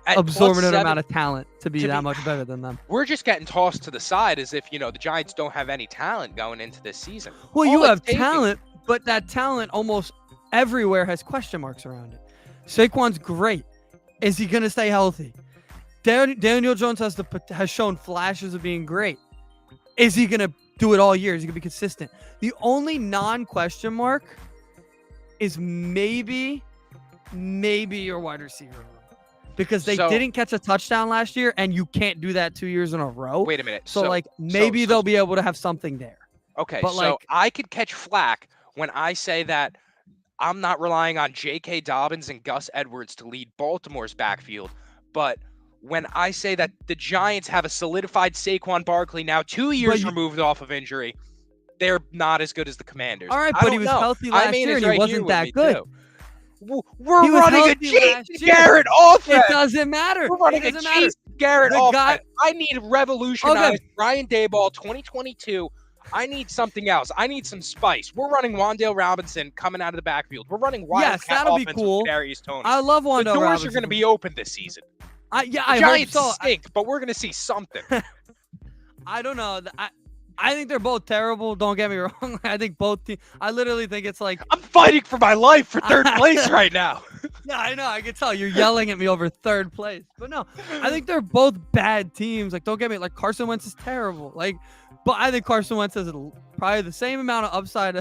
S1: absorbent amount of talent to be that much better than them.
S2: We're just getting tossed to the side as if, the Giants don't have any talent going into this season.
S1: Well, you have talent, but that talent almost everywhere has question marks around it. Saquon's great. Is he going to stay healthy? Daniel Jones has shown flashes of being great. Is he going to do it all year? Is he going to be consistent? The only non-question mark is maybe your wide receiver. Because they didn't catch a touchdown last year, and you can't do that 2 years in a row.
S2: Wait a minute.
S1: So maybe they'll be able to have something there.
S2: Okay, but so I could catch flack when I say that I'm not relying on J.K. Dobbins and Gus Edwards to lead Baltimore's backfield. But when I say that the Giants have a solidified Saquon Barkley now 2 years removed off of injury, they're not as good as the Commanders.
S1: All right,
S2: I
S1: but
S2: don't
S1: he was
S2: know.
S1: healthy last
S2: I-Main
S1: year
S2: is
S1: and he
S2: right here
S1: wasn't
S2: with
S1: that
S2: me,
S1: good.
S2: too. We're
S1: He was
S2: running a
S1: healthy
S2: Jason
S1: last year.
S2: Garrett
S1: It
S2: offense.
S1: doesn't matter.
S2: We're running
S1: It
S2: a
S1: doesn't matter.
S2: Jason Garrett
S1: The
S2: offense.
S1: guy-
S2: I need revolutionized
S1: Okay.
S2: Brian Daboll 2022. I need something else. I need some spice. We're running Wan'Dale Robinson coming out of the backfield. We're running Wildcat
S1: that'll be
S2: offense
S1: cool.
S2: with Kadarius Toney.
S1: I love
S2: The
S1: Wan'Dale
S2: doors
S1: Robinson.
S2: are going to be open this season.
S1: I
S2: The
S1: hope
S2: Giants
S1: so.
S2: stink, but we're going to see something.
S1: I don't know. I think they're both terrible. Don't get me wrong. I think both teams. I literally think it's like
S2: I'm fighting for my life for third place right now.
S1: Yeah, I know. I can tell you're yelling at me over third place. But no, I think they're both bad teams. Like, don't get me. Like, Carson Wentz is terrible. Like, but I think Carson Wentz has probably the same amount of upside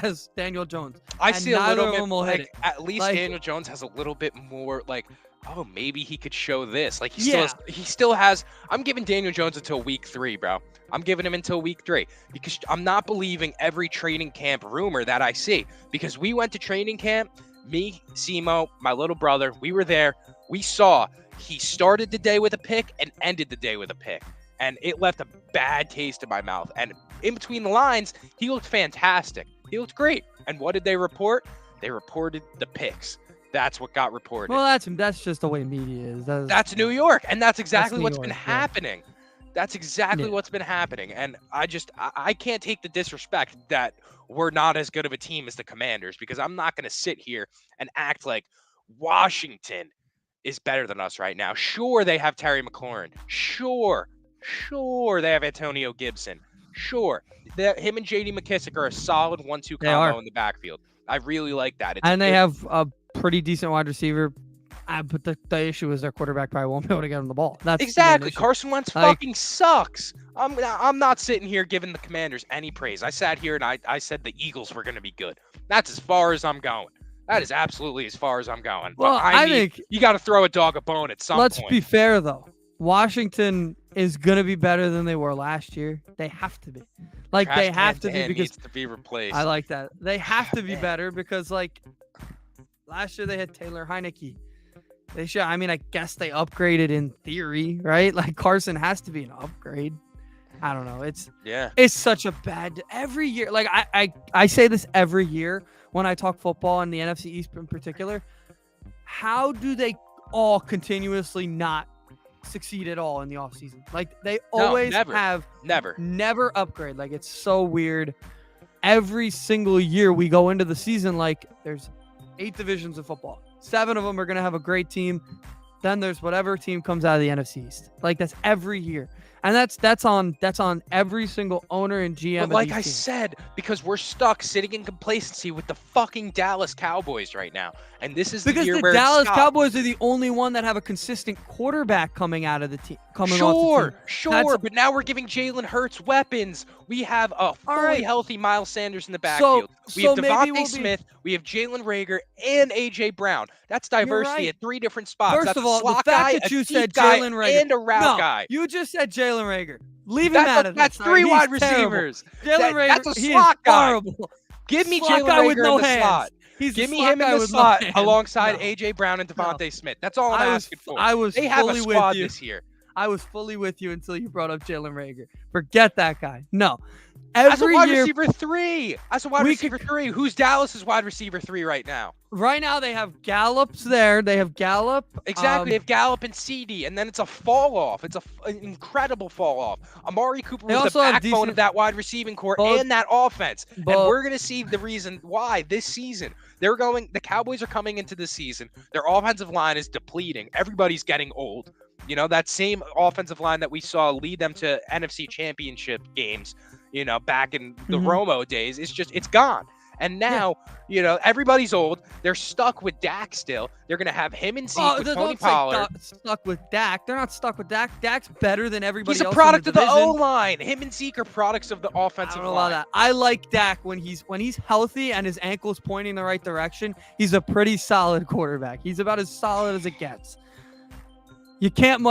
S1: as Daniel Jones.
S2: I
S1: And
S2: see a
S1: neither
S2: little
S1: of
S2: bit
S1: them will hit
S2: like
S1: it.
S2: at least
S1: Like-
S2: Daniel Jones has a little bit more like, oh, maybe he could show this. Like
S1: Yeah.
S2: he still has. I'm giving Daniel Jones until week 3, bro. I'm giving him until week 3 because I'm not believing every training camp rumor that I see, because we went to training camp, me, Simo, my little brother, we were there. We saw he started the day with a pick and ended the day with a pick, and it left a bad taste in my mouth. And in between the lines, he looked fantastic. He looked great. And what did they report? They reported the picks. That's what got reported.
S1: Well, that's just the way media is.
S2: That's New York, and that's exactly
S1: New
S2: what's
S1: York,
S2: been
S1: yeah.
S2: happening. That's exactly
S1: Yeah.
S2: what's been happening. And I can't take the disrespect that we're not as good of a team as the Commanders, because I'm not going to sit here and act like Washington is better than us right now. Sure, they have Terry McLaurin. Sure, they have Antonio Gibson. Sure, him and J.D. McKissick are a solid 1-2
S1: They
S2: combo
S1: are.
S2: in the backfield. I really like that.
S1: And they have a pretty decent wide receiver. But the issue is their quarterback probably won't be able to get him the ball. That's the main
S2: exactly.
S1: issue.
S2: Carson Wentz
S1: Like-
S2: fucking sucks. I'm not sitting here giving the Commanders any praise. I sat here and I said the Eagles were going to be good. That's as far as I'm going. That is absolutely as far as I'm going. But
S1: Well, I
S2: need,
S1: think
S2: you got to throw a dog a bone at some
S1: let's
S2: point.
S1: be fair though. Washington is gonna be better than they were last year. They have to be. Like
S2: Trash
S1: they
S2: can
S1: have to be
S2: Dan
S1: because
S2: needs to be replaced.
S1: I like that. They have to be
S2: Man.
S1: better because like last year they had Taylor Heineke. They should. I mean, I guess they upgraded in theory, right? Like Carson has to be an upgrade. I don't know. It's such a bad every year. Like I say this every year when I talk football and the NFC East in particular. How do they all continuously not succeed at all in the offseason? Like they always never upgrade. Like it's so weird. Every single year we go into the season like there's 8 divisions of football. 7 of them are going to have a great team. Then there's whatever team comes out of the NFC East. Like that's every year. And that's on every single owner and GM.
S2: But
S1: of
S2: like
S1: these
S2: I
S1: teams.
S2: said, because we're stuck sitting in complacency with the fucking Dallas Cowboys right now. And this is
S1: Because
S2: the year
S1: the
S2: where
S1: Dallas
S2: it stopped.
S1: Cowboys are the only one that have a consistent quarterback coming out of the team. Off the team.
S2: Sure, but now we're giving Jalen Hurts weapons. We have a fully healthy Miles Sanders in the backfield. We have Devontae Smith, we have Jalen Rager, and AJ Brown. That's diversity at 3 different spots.
S1: First
S2: That's
S1: of
S2: a
S1: all, the
S2: slot
S1: fact
S2: guy,
S1: that
S2: a
S1: you
S2: deep
S1: said
S2: guy,
S1: Jalen Rager
S2: and a route guy.
S1: You just said Jalen Rager. Leave him out of this.
S2: That's 3 wide receivers.
S1: Jalen Rager,
S2: That's a
S1: he
S2: slot
S1: is
S2: guy.
S1: horrible.
S2: Give me
S1: Slot
S2: Jalen
S1: guy with
S2: Rager
S1: no
S2: in the
S1: hands.
S2: slot.
S1: He's
S2: Give
S1: a
S2: me
S1: slot
S2: him
S1: guy
S2: in the
S1: with no
S2: slot
S1: hands.
S2: alongside
S1: No.
S2: AJ Brown and Devontae
S1: No.
S2: Smith. That's all I'm asking for.
S1: I was
S2: They have a
S1: fully
S2: squad
S1: with you.
S2: this year.
S1: I was fully with you until you brought up Jalen Rager. Forget that guy. No.
S2: As a
S1: Every
S2: wide
S1: year,
S2: receiver 3. As a wide receiver 3. Who's Dallas's wide receiver 3 right now?
S1: right now they have Gallup's there. They have Gallup.
S2: Exactly. They have Gallup and CD, and then it's a fall off. It's an incredible fall off. Amari Cooper
S1: They
S2: was the
S1: also have
S2: backbone of
S1: decent-
S2: that wide receiving core
S1: Both-
S2: and that offense. And
S1: both-
S2: we're going to see the reason why this season. The Cowboys are coming into the season. Their offensive line is depleting. Everybody's getting old. You know, that same offensive line that we saw lead them to NFC championship games, you know, back in the Romo days, it's gone. And now, you know, everybody's old. They're stuck with Dak still. They're going to have him and Zeke with Tony Pollard.
S1: Stuck with Dak. They're not stuck with Dak. Dak's better than everybody
S2: He's a
S1: else
S2: product
S1: in
S2: of
S1: the
S2: the
S1: division.
S2: O-line. Him and Zeke are products of the
S1: I
S2: offensive
S1: don't know
S2: line.
S1: about that. I like Dak when he's healthy and his ankle's pointing the right direction. He's a pretty solid quarterback. He's about as solid as it gets. You can't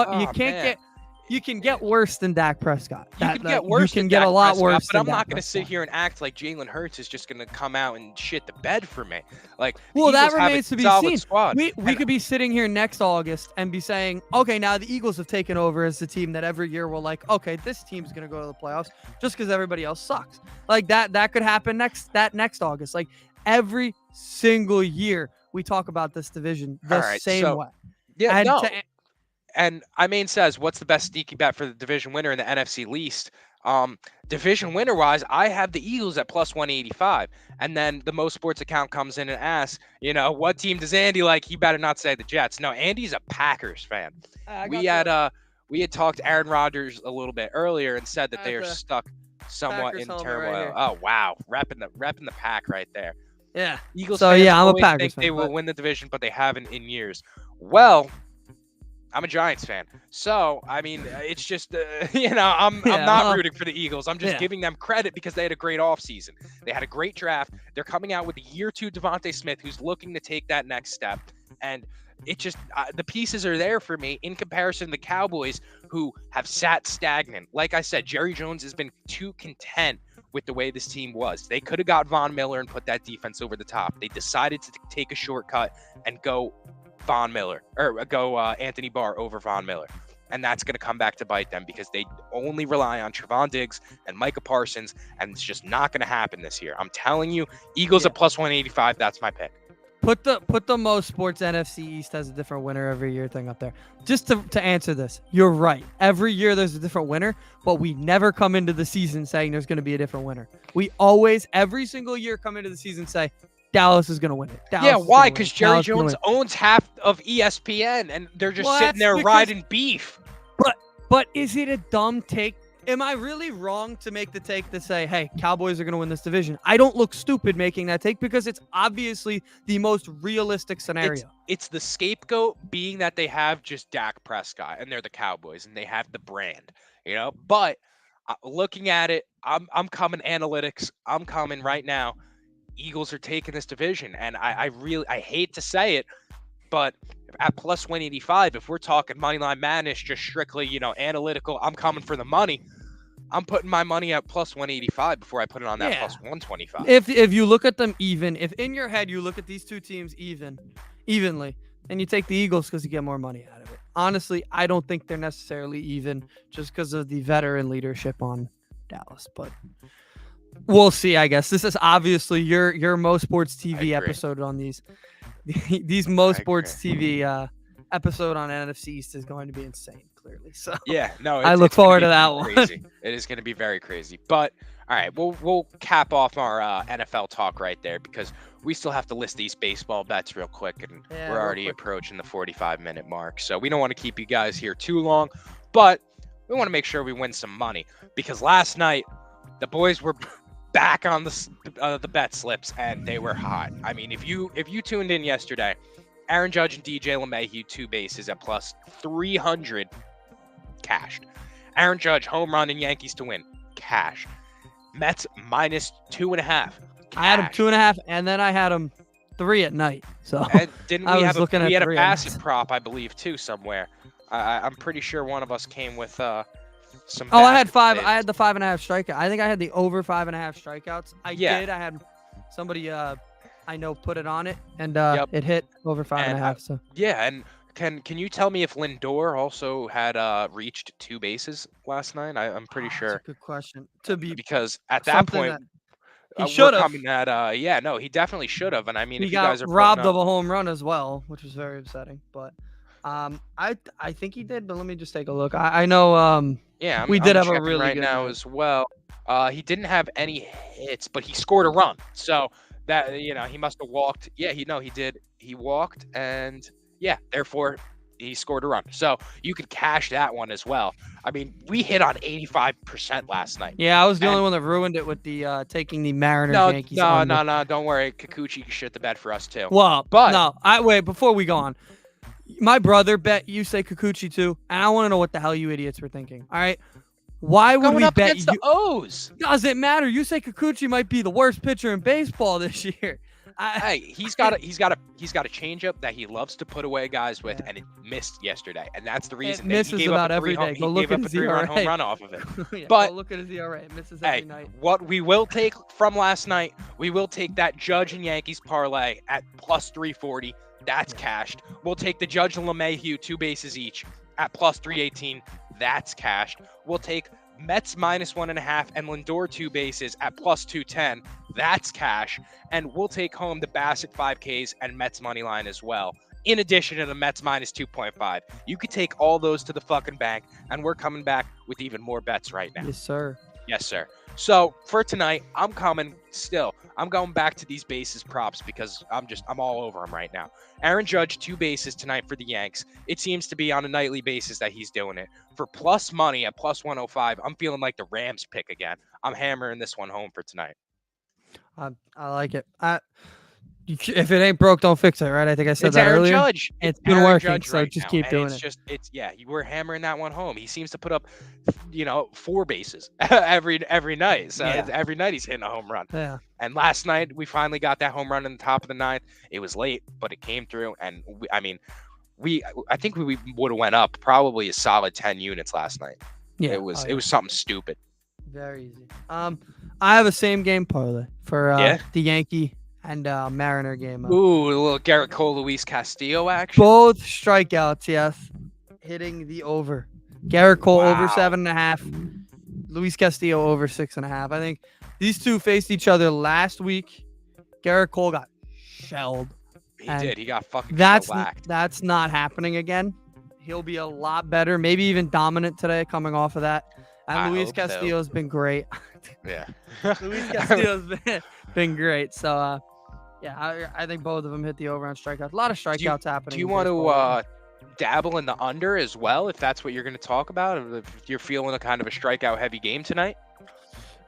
S1: you can get worse than Dak Prescott.
S2: You can get worse.
S1: You can get a lot worse.
S2: But I'm not going to sit here and act like Jalen Hurts is just going to come out and shit the bed for me. Like,
S1: well, that remains to be seen.
S2: Squad.
S1: We could be sitting here next August and be saying, okay, now the Eagles have taken over as the team that every year we're like, okay, this team's going to go to the playoffs just because everybody else sucks. Like that could happen next August. Like every single year we talk about this division the same way.
S2: Yeah, and Imaine says, what's the best sneaky bet for the division winner in the NFC least? Division winner wise, I have the Eagles at plus 185. And then the Most Sports account comes in and asks, what team does Andy like? He better not say the Jets. No, Andy's a Packers fan. We had talked to Aaron Rodgers a little bit earlier and said that they are stuck somewhat in turmoil. Right, oh wow, repping the pack right there.
S1: Yeah.
S2: Eagles.
S1: So yeah, I'm a Packers fan.
S2: They will win the division, but they haven't in years. Well, I'm a Giants fan, so I mean, it's just I'm not rooting for the Eagles. I'm just giving them credit because they had a great offseason. They had a great draft. They're coming out with the year 2 Devontae Smith, who's looking to take that next step, and it just the pieces are there for me in comparison to the Cowboys, who have sat stagnant. Like I said, Jerry Jones has been too content with the way this team was. They could have got Von Miller and put that defense over the top. They decided to take a shortcut and go Anthony Barr over Von Miller. And that's going to come back to bite them because they only rely on Trevon Diggs and Micah Parsons, and it's just not going to happen this year. I'm telling you, Eagles at plus 185, that's my pick.
S1: Put the Most Sports NFC East has a different winner every year thing up there. Just to answer this, you're right. Every year there's a different winner, but we never come into the season saying there's going to be a different winner. We always, every single year, come into the season say, Dallas is going to win it.
S2: Why? Because Jerry Jones owns half of ESPN, and they're just sitting there riding beef.
S1: But is it a dumb take? Am I really wrong to make the take to say, hey, Cowboys are going to win this division? I don't look stupid making that take because it's obviously the most realistic scenario.
S2: It's the scapegoat being that they have just Dak Prescott and they're the Cowboys and they have the brand, But looking at it, I'm coming analytics. I'm coming right now. Eagles are taking this division, and I hate to say it, but at plus 185, if we're talking Moneyline Madness, just strictly, analytical, I'm coming for the money. I'm putting my money at plus 185 before I put it on that plus 125.
S1: If you look at them even, if in your head you look at these two teams evenly, and you take the Eagles because you get more money out of it. Honestly, I don't think they're necessarily even just because of the veteran leadership on Dallas, but we'll see. I guess this is obviously your Most Sports TV episode on these Most Sports TV episode on NFC East is going to be insane. Clearly, so
S2: I
S1: look forward to that one.
S2: It is going to be very crazy. But all right, we'll cap off our NFL talk right there because we still have to list these baseball bets real quick, and we're already approaching the 45-minute mark. So we don't want to keep you guys here too long, but we want to make sure we win some money because last night the boys were back on the bet slips and they were hot. I mean, if you tuned in yesterday, Aaron Judge and DJ LeMahieu 2 bases at plus 300 cashed. Aaron Judge home run and Yankees to win cashed. Mets minus 2.5.
S1: I had him 2.5, and then I had him 3 at night. So
S2: and didn't we have a passive prop, I believe, too, somewhere. I'm pretty sure one of us came with some.
S1: Oh, I had 5. I had the 5.5 strikeout. I think I had the over 5.5 strikeouts. I did. I had somebody I know put it on it, and it hit over 5.5. So
S2: and can you tell me if Lindor also had reached 2 bases last night? I'm pretty sure.
S1: That's a good question.
S2: Because at that point
S1: he should have.
S2: He definitely should have. And I mean,
S1: he
S2: if you guys are
S1: robbed of a home run as well, which was very upsetting. But I think he did. But let me just take a look. I know. We did have a really
S2: right
S1: good
S2: now as well. He didn't have any hits, but he scored a run. So that he must have walked. Yeah, he did. He walked, and therefore he scored a run. So you could cash that one as well. I mean, we hit on 85% last night.
S1: Yeah, I was the only one that ruined it with the taking the Mariners Yankees.
S2: No, don't worry. Kikuchi can shit the bed for us too.
S1: Well, but wait before we go on. My brother bet you say Kikuchi too, and I want to know what the hell you idiots were thinking. All right, why would we bet you?
S2: The O's?
S1: Doesn't matter. You say Kikuchi might be the worst pitcher in baseball this year.
S2: Hey, he's got a changeup that he loves to put away guys with,
S1: Yeah.
S2: and it missed yesterday, and that's the
S1: It
S2: reason that he
S1: misses
S2: gave
S1: about
S2: up a
S1: every day.
S2: he
S1: Go look
S2: gave
S1: at
S2: up a
S1: his
S2: 3-run home
S1: ERA.
S2: run off of it.
S1: Yeah,
S2: But
S1: go look at his ERA. It misses
S2: hey,
S1: every night.
S2: what we will take from last night, we will take that Judge and Yankees parlay at plus 340. That's cashed. We'll take the Judge and LeMahieu 2 bases each at plus 318. That's cashed. We'll take Mets minus 1.5 and Lindor 2 bases at plus 210. That's cash. And we'll take home the Bassett 5Ks and Mets money line as well. In addition to the Mets minus 2.5. You could take all those to the fucking bank, and we're coming back with even more bets right now.
S1: Yes, sir.
S2: Yes, sir. So for tonight, I'm going back to these bases props because I'm all over them right now. Aaron Judge, 2 bases tonight for the Yanks. It seems to be on a nightly basis that he's doing it. For plus money at plus 105, I'm feeling like the Rams pick again. I'm hammering this one home for tonight.
S1: I like it. If it ain't broke, don't fix it, right? I think I said
S2: It's
S1: that
S2: Aaron
S1: earlier.
S2: Judge.
S1: It's been
S2: Aaron
S1: working,
S2: Judge
S1: so
S2: right
S1: just
S2: now,
S1: keep
S2: and
S1: doing
S2: it's
S1: it.
S2: we're hammering that one home. He seems to put up, 4 bases every night. So every night he's hitting a home run.
S1: Yeah.
S2: And last night we finally got that home run in the top of the ninth. It was late, but it came through, and I think we would have went up probably a solid 10 units last night.
S1: Yeah.
S2: It was something stupid.
S1: Very easy. I have a same game parlay for the Yankee and Mariner game.
S2: Ooh, a little Garrett Cole, Luis Castillo action.
S1: Both strikeouts, yes. Hitting the over. Garrett Cole over 7.5. Luis Castillo over 6.5. I think these two faced each other last week. Garrett Cole got shelled.
S2: He did. He got fucking shellacked.
S1: That's not happening again. He'll be a lot better, maybe even dominant today coming off of that. And Luis Castillo's been great.
S2: Yeah.
S1: Luis Castillo's been great. So, I think both of them hit the over on strikeouts. A lot of strikeouts happening.
S2: Do you want to dabble in the under as well, if that's what you're going to talk about? If you're feeling a kind of a strikeout heavy game tonight?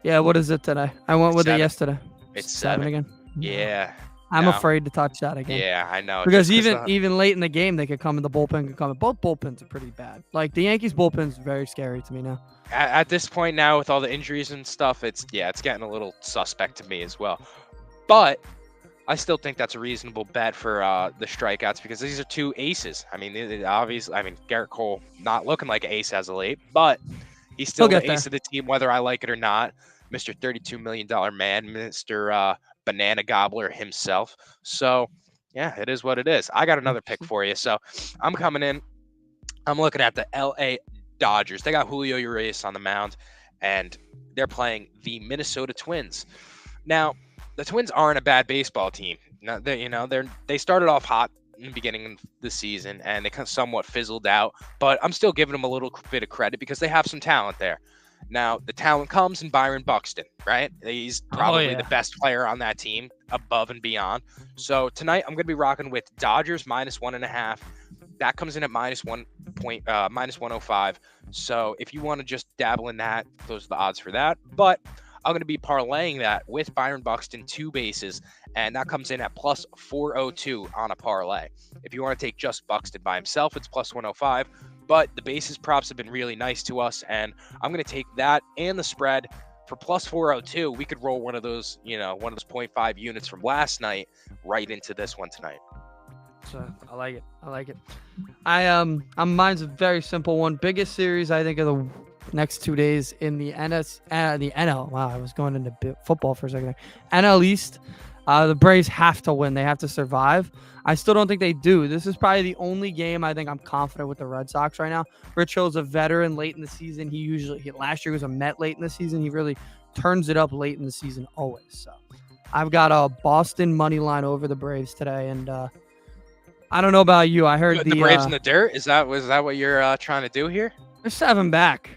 S1: Yeah, what is it today? I went with
S2: 7.
S1: it yesterday.
S2: It's
S1: 7 again.
S2: Yeah.
S1: I'm afraid to touch that again.
S2: Yeah, I know.
S1: Because even late in the game, they could come in. The bullpen could come in. Both bullpens are pretty bad. Like the Yankees bullpen's very scary to me now.
S2: At this point now, with all the injuries and stuff, it's getting a little suspect to me as well. But I still think that's a reasonable bet for the strikeouts because these are 2 aces. I mean, obviously, Garrett Cole not looking like an ace as of late, but he's still the ace of the team, whether I like it or not. Mr. $32 million man, Mr. Banana Gobbler himself. So, yeah, it is what it is. I got another pick for you. So, I'm coming in. I'm looking at the L.A. Dodgers. They got Julio Urias on the mound, and they're playing the Minnesota Twins. Now, the Twins aren't a bad baseball team. Now, they started off hot in the beginning of the season, and they kind of somewhat fizzled out. But I'm still giving them a little bit of credit because they have some talent there. Now, the talent comes in Byron Buxton, right? He's probably the best player on that team, above and beyond. So tonight, I'm going to be rocking with Dodgers minus 1.5. That comes in at minus 105. So if you want to just dabble in that, those are the odds for that. But I'm going to be parlaying that with Byron Buxton 2 bases, and that comes in at plus 402 on a parlay. If you want to take just Buxton by himself, it's plus 105. But the bases props have been really nice to us, and I'm going to take that and the spread for plus 402. We could roll one of those 0.5 units from last night right into this one tonight.
S1: So I like it. Mine's a very simple one. Biggest series I think of the next 2 days in the NL. Wow, I was going into football for a second there. NL East. The Braves have to win. They have to survive. I still don't think they do. This is probably the only game I think I'm confident with the Red Sox right now. Rich Hill's a veteran late in the season. Last year was a Met late in the season. He really turns it up late in the season always. So I've got a Boston money line over the Braves today, and I don't know about you. I heard
S2: the Braves in the dirt. Is that what you're trying to do here?
S1: They're 7 back.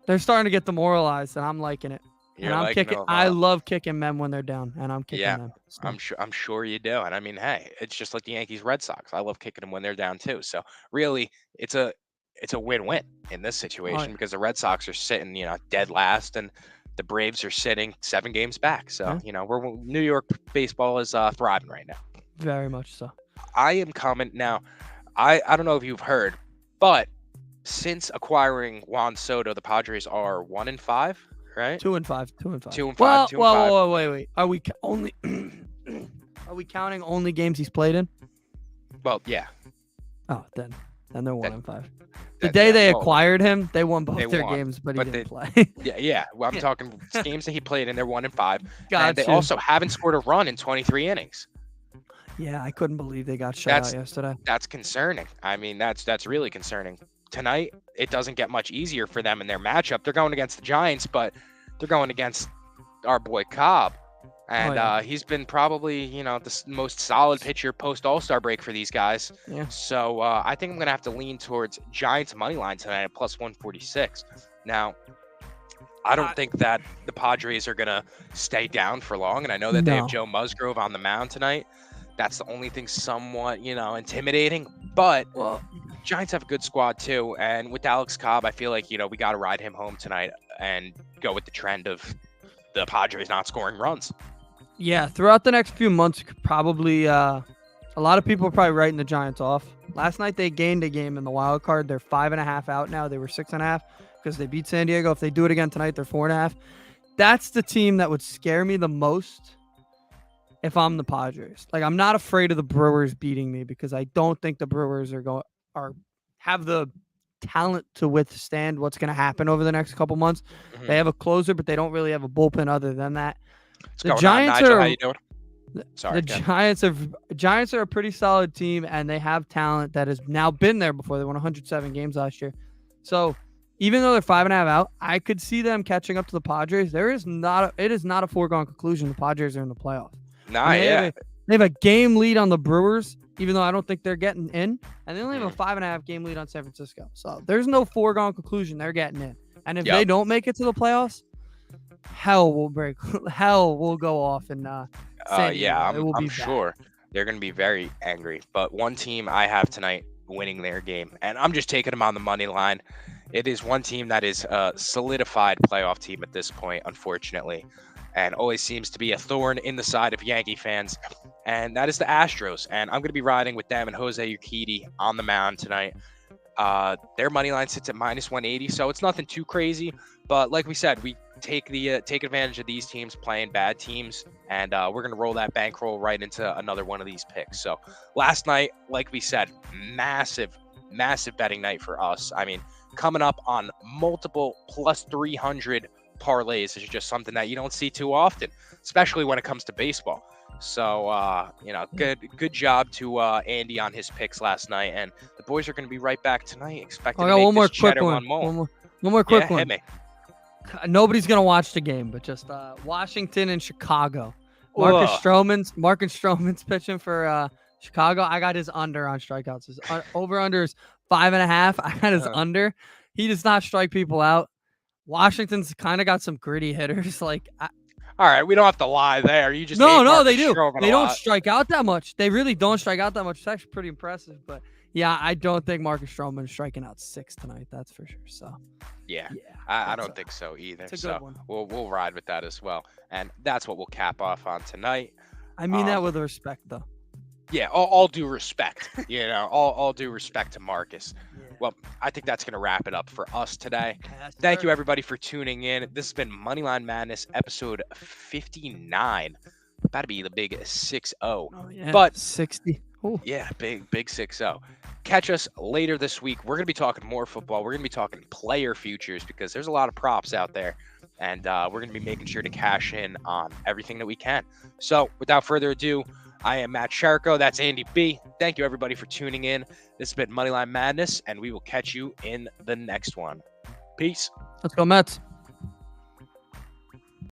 S1: They're starting to get demoralized, and I'm liking it.
S2: And
S1: I'm kicking. I love kicking men when they're down, and I'm kicking them. So.
S2: I'm sure you do. And I mean, hey, it's just like the Yankees, Red Sox. I love kicking them when they're down too. So really, it's a win-win in this situation because the Red Sox are sitting, dead last, and the Braves are sitting 7 games back. So New York baseball is thriving right now.
S1: Very much so.
S2: I am coming now. I don't know if you've heard, but since acquiring Juan Soto, the Padres are 1-5. Right?
S1: 2-5.
S2: 2-5.
S1: Wait. Are we only? Are we counting only games he's played in?
S2: Well, yeah.
S1: Oh, then they're 1-5. The
S2: That-
S1: day
S2: yeah,
S1: they
S2: well,
S1: acquired him, they won both
S2: they
S1: their
S2: won,
S1: games, but he
S2: but
S1: didn't play.
S2: Yeah. Well, I'm talking games that he played in. They're 1-5,
S1: Got
S2: and they
S1: you.
S2: also haven't scored a run in 23 innings.
S1: Yeah, I couldn't believe they got shut out yesterday.
S2: That's concerning. I mean, that's really concerning. Tonight, it doesn't get much easier for them in their matchup. They're going against the Giants, but they're going against our boy Cobb. And he's been probably, the most solid pitcher post All-Star break for these guys.
S1: Yeah.
S2: So I think I'm going to have to lean towards Giants money line tonight at plus 146. Now, I don't think that the Padres are going to stay down for long. And I know that they have Joe Musgrove on the mound tonight. That's the only thing somewhat, intimidating. But Giants have a good squad too. And with Alex Cobb, I feel like, we got to ride him home tonight and go with the trend of the Padres not scoring runs.
S1: Yeah, throughout the next few months, probably a lot of people are probably writing the Giants off. Last night they gained a game in the wild card. They're 5.5 out now. They were 6.5 because they beat San Diego. If they do it again tonight, they're 4.5. That's the team that would scare me the most if I'm the Padres. Like, I'm not afraid of the Brewers beating me because I don't think the Brewers have the talent to withstand what's going to happen over the next couple months. Mm-hmm. They have a closer, but they don't really have a bullpen other than that.
S2: The Giants Nigel, how you doing? Sorry,
S1: the Giants are a pretty solid team, and they have talent that has now been there before. They won 107 games last year. So even though they're 5.5 out, I could see them catching up to the Padres. It is not a foregone conclusion the Padres are in the playoffs. They have a game lead on the Brewers, even though I don't think they're getting in, and they only have a 5.5 game lead on San Francisco. So there's no foregone conclusion they're getting in. And if they don't make it to the playoffs, hell will go off in San Diego.
S2: I'm sure they're going to be very angry. But one team I have tonight winning their game, and I'm just taking them on the money line. It is one team that is a solidified playoff team at this point, unfortunately, and always seems to be a thorn in the side of Yankee fans, and that is the Astros. And I'm going to be riding with them and Jose Urquidy on the mound tonight. Their money line sits at minus 180, so it's nothing too crazy. But like we said, we take advantage of these teams playing bad teams, and we're going to roll that bankroll right into another one of these picks. So last night, like we said, massive betting night for us. I mean, coming up on multiple plus 300 parlays is just something that you don't see too often, especially when it comes to baseball. So, good job to Andy on his picks last night, and the boys are going to be right back tonight. Expecting to make
S1: one more
S2: this
S1: quick
S2: cheddar
S1: one.
S2: One
S1: more quick one.
S2: Hit me.
S1: Nobody's gonna watch the game, but just Washington and Chicago. Marcus Stroman's pitching for Chicago. I got his under on strikeouts. His over under is 5.5. I got his under. He does not strike people out. Washington's kind of got some gritty hitters. All
S2: right, we don't have to lie there. You just
S1: no, they do. They don't
S2: lot.
S1: strike out that much. They really don't strike out that much. It's actually pretty impressive. But yeah, I don't think Marcus Stroman is striking out 6 tonight. That's for sure. So
S2: yeah, I don't think so either.
S1: It's a good one.
S2: We'll ride with that as well, and that's what we'll cap off on tonight.
S1: I mean that with respect, though.
S2: Yeah, all due respect. All due respect to Marcus. Yeah. Well, I think that's going to wrap it up for us today. Thank you, everybody, for tuning in. This has been Moneyline Madness, episode 59. About to be the big 6-0.
S1: Oh, yeah.
S2: But
S1: 60. Ooh.
S2: Yeah, big 6-0. Catch us later this week. We're going to be talking more football. We're going to be talking player futures because there's a lot of props out there. And we're going to be making sure to cash in on everything that we can. So without further ado, I am Matt Sharko. That's Andy B. Thank you, everybody, for tuning in. This has been Moneyline Madness, and we will catch you in the next one. Peace.
S1: Let's go, Mets.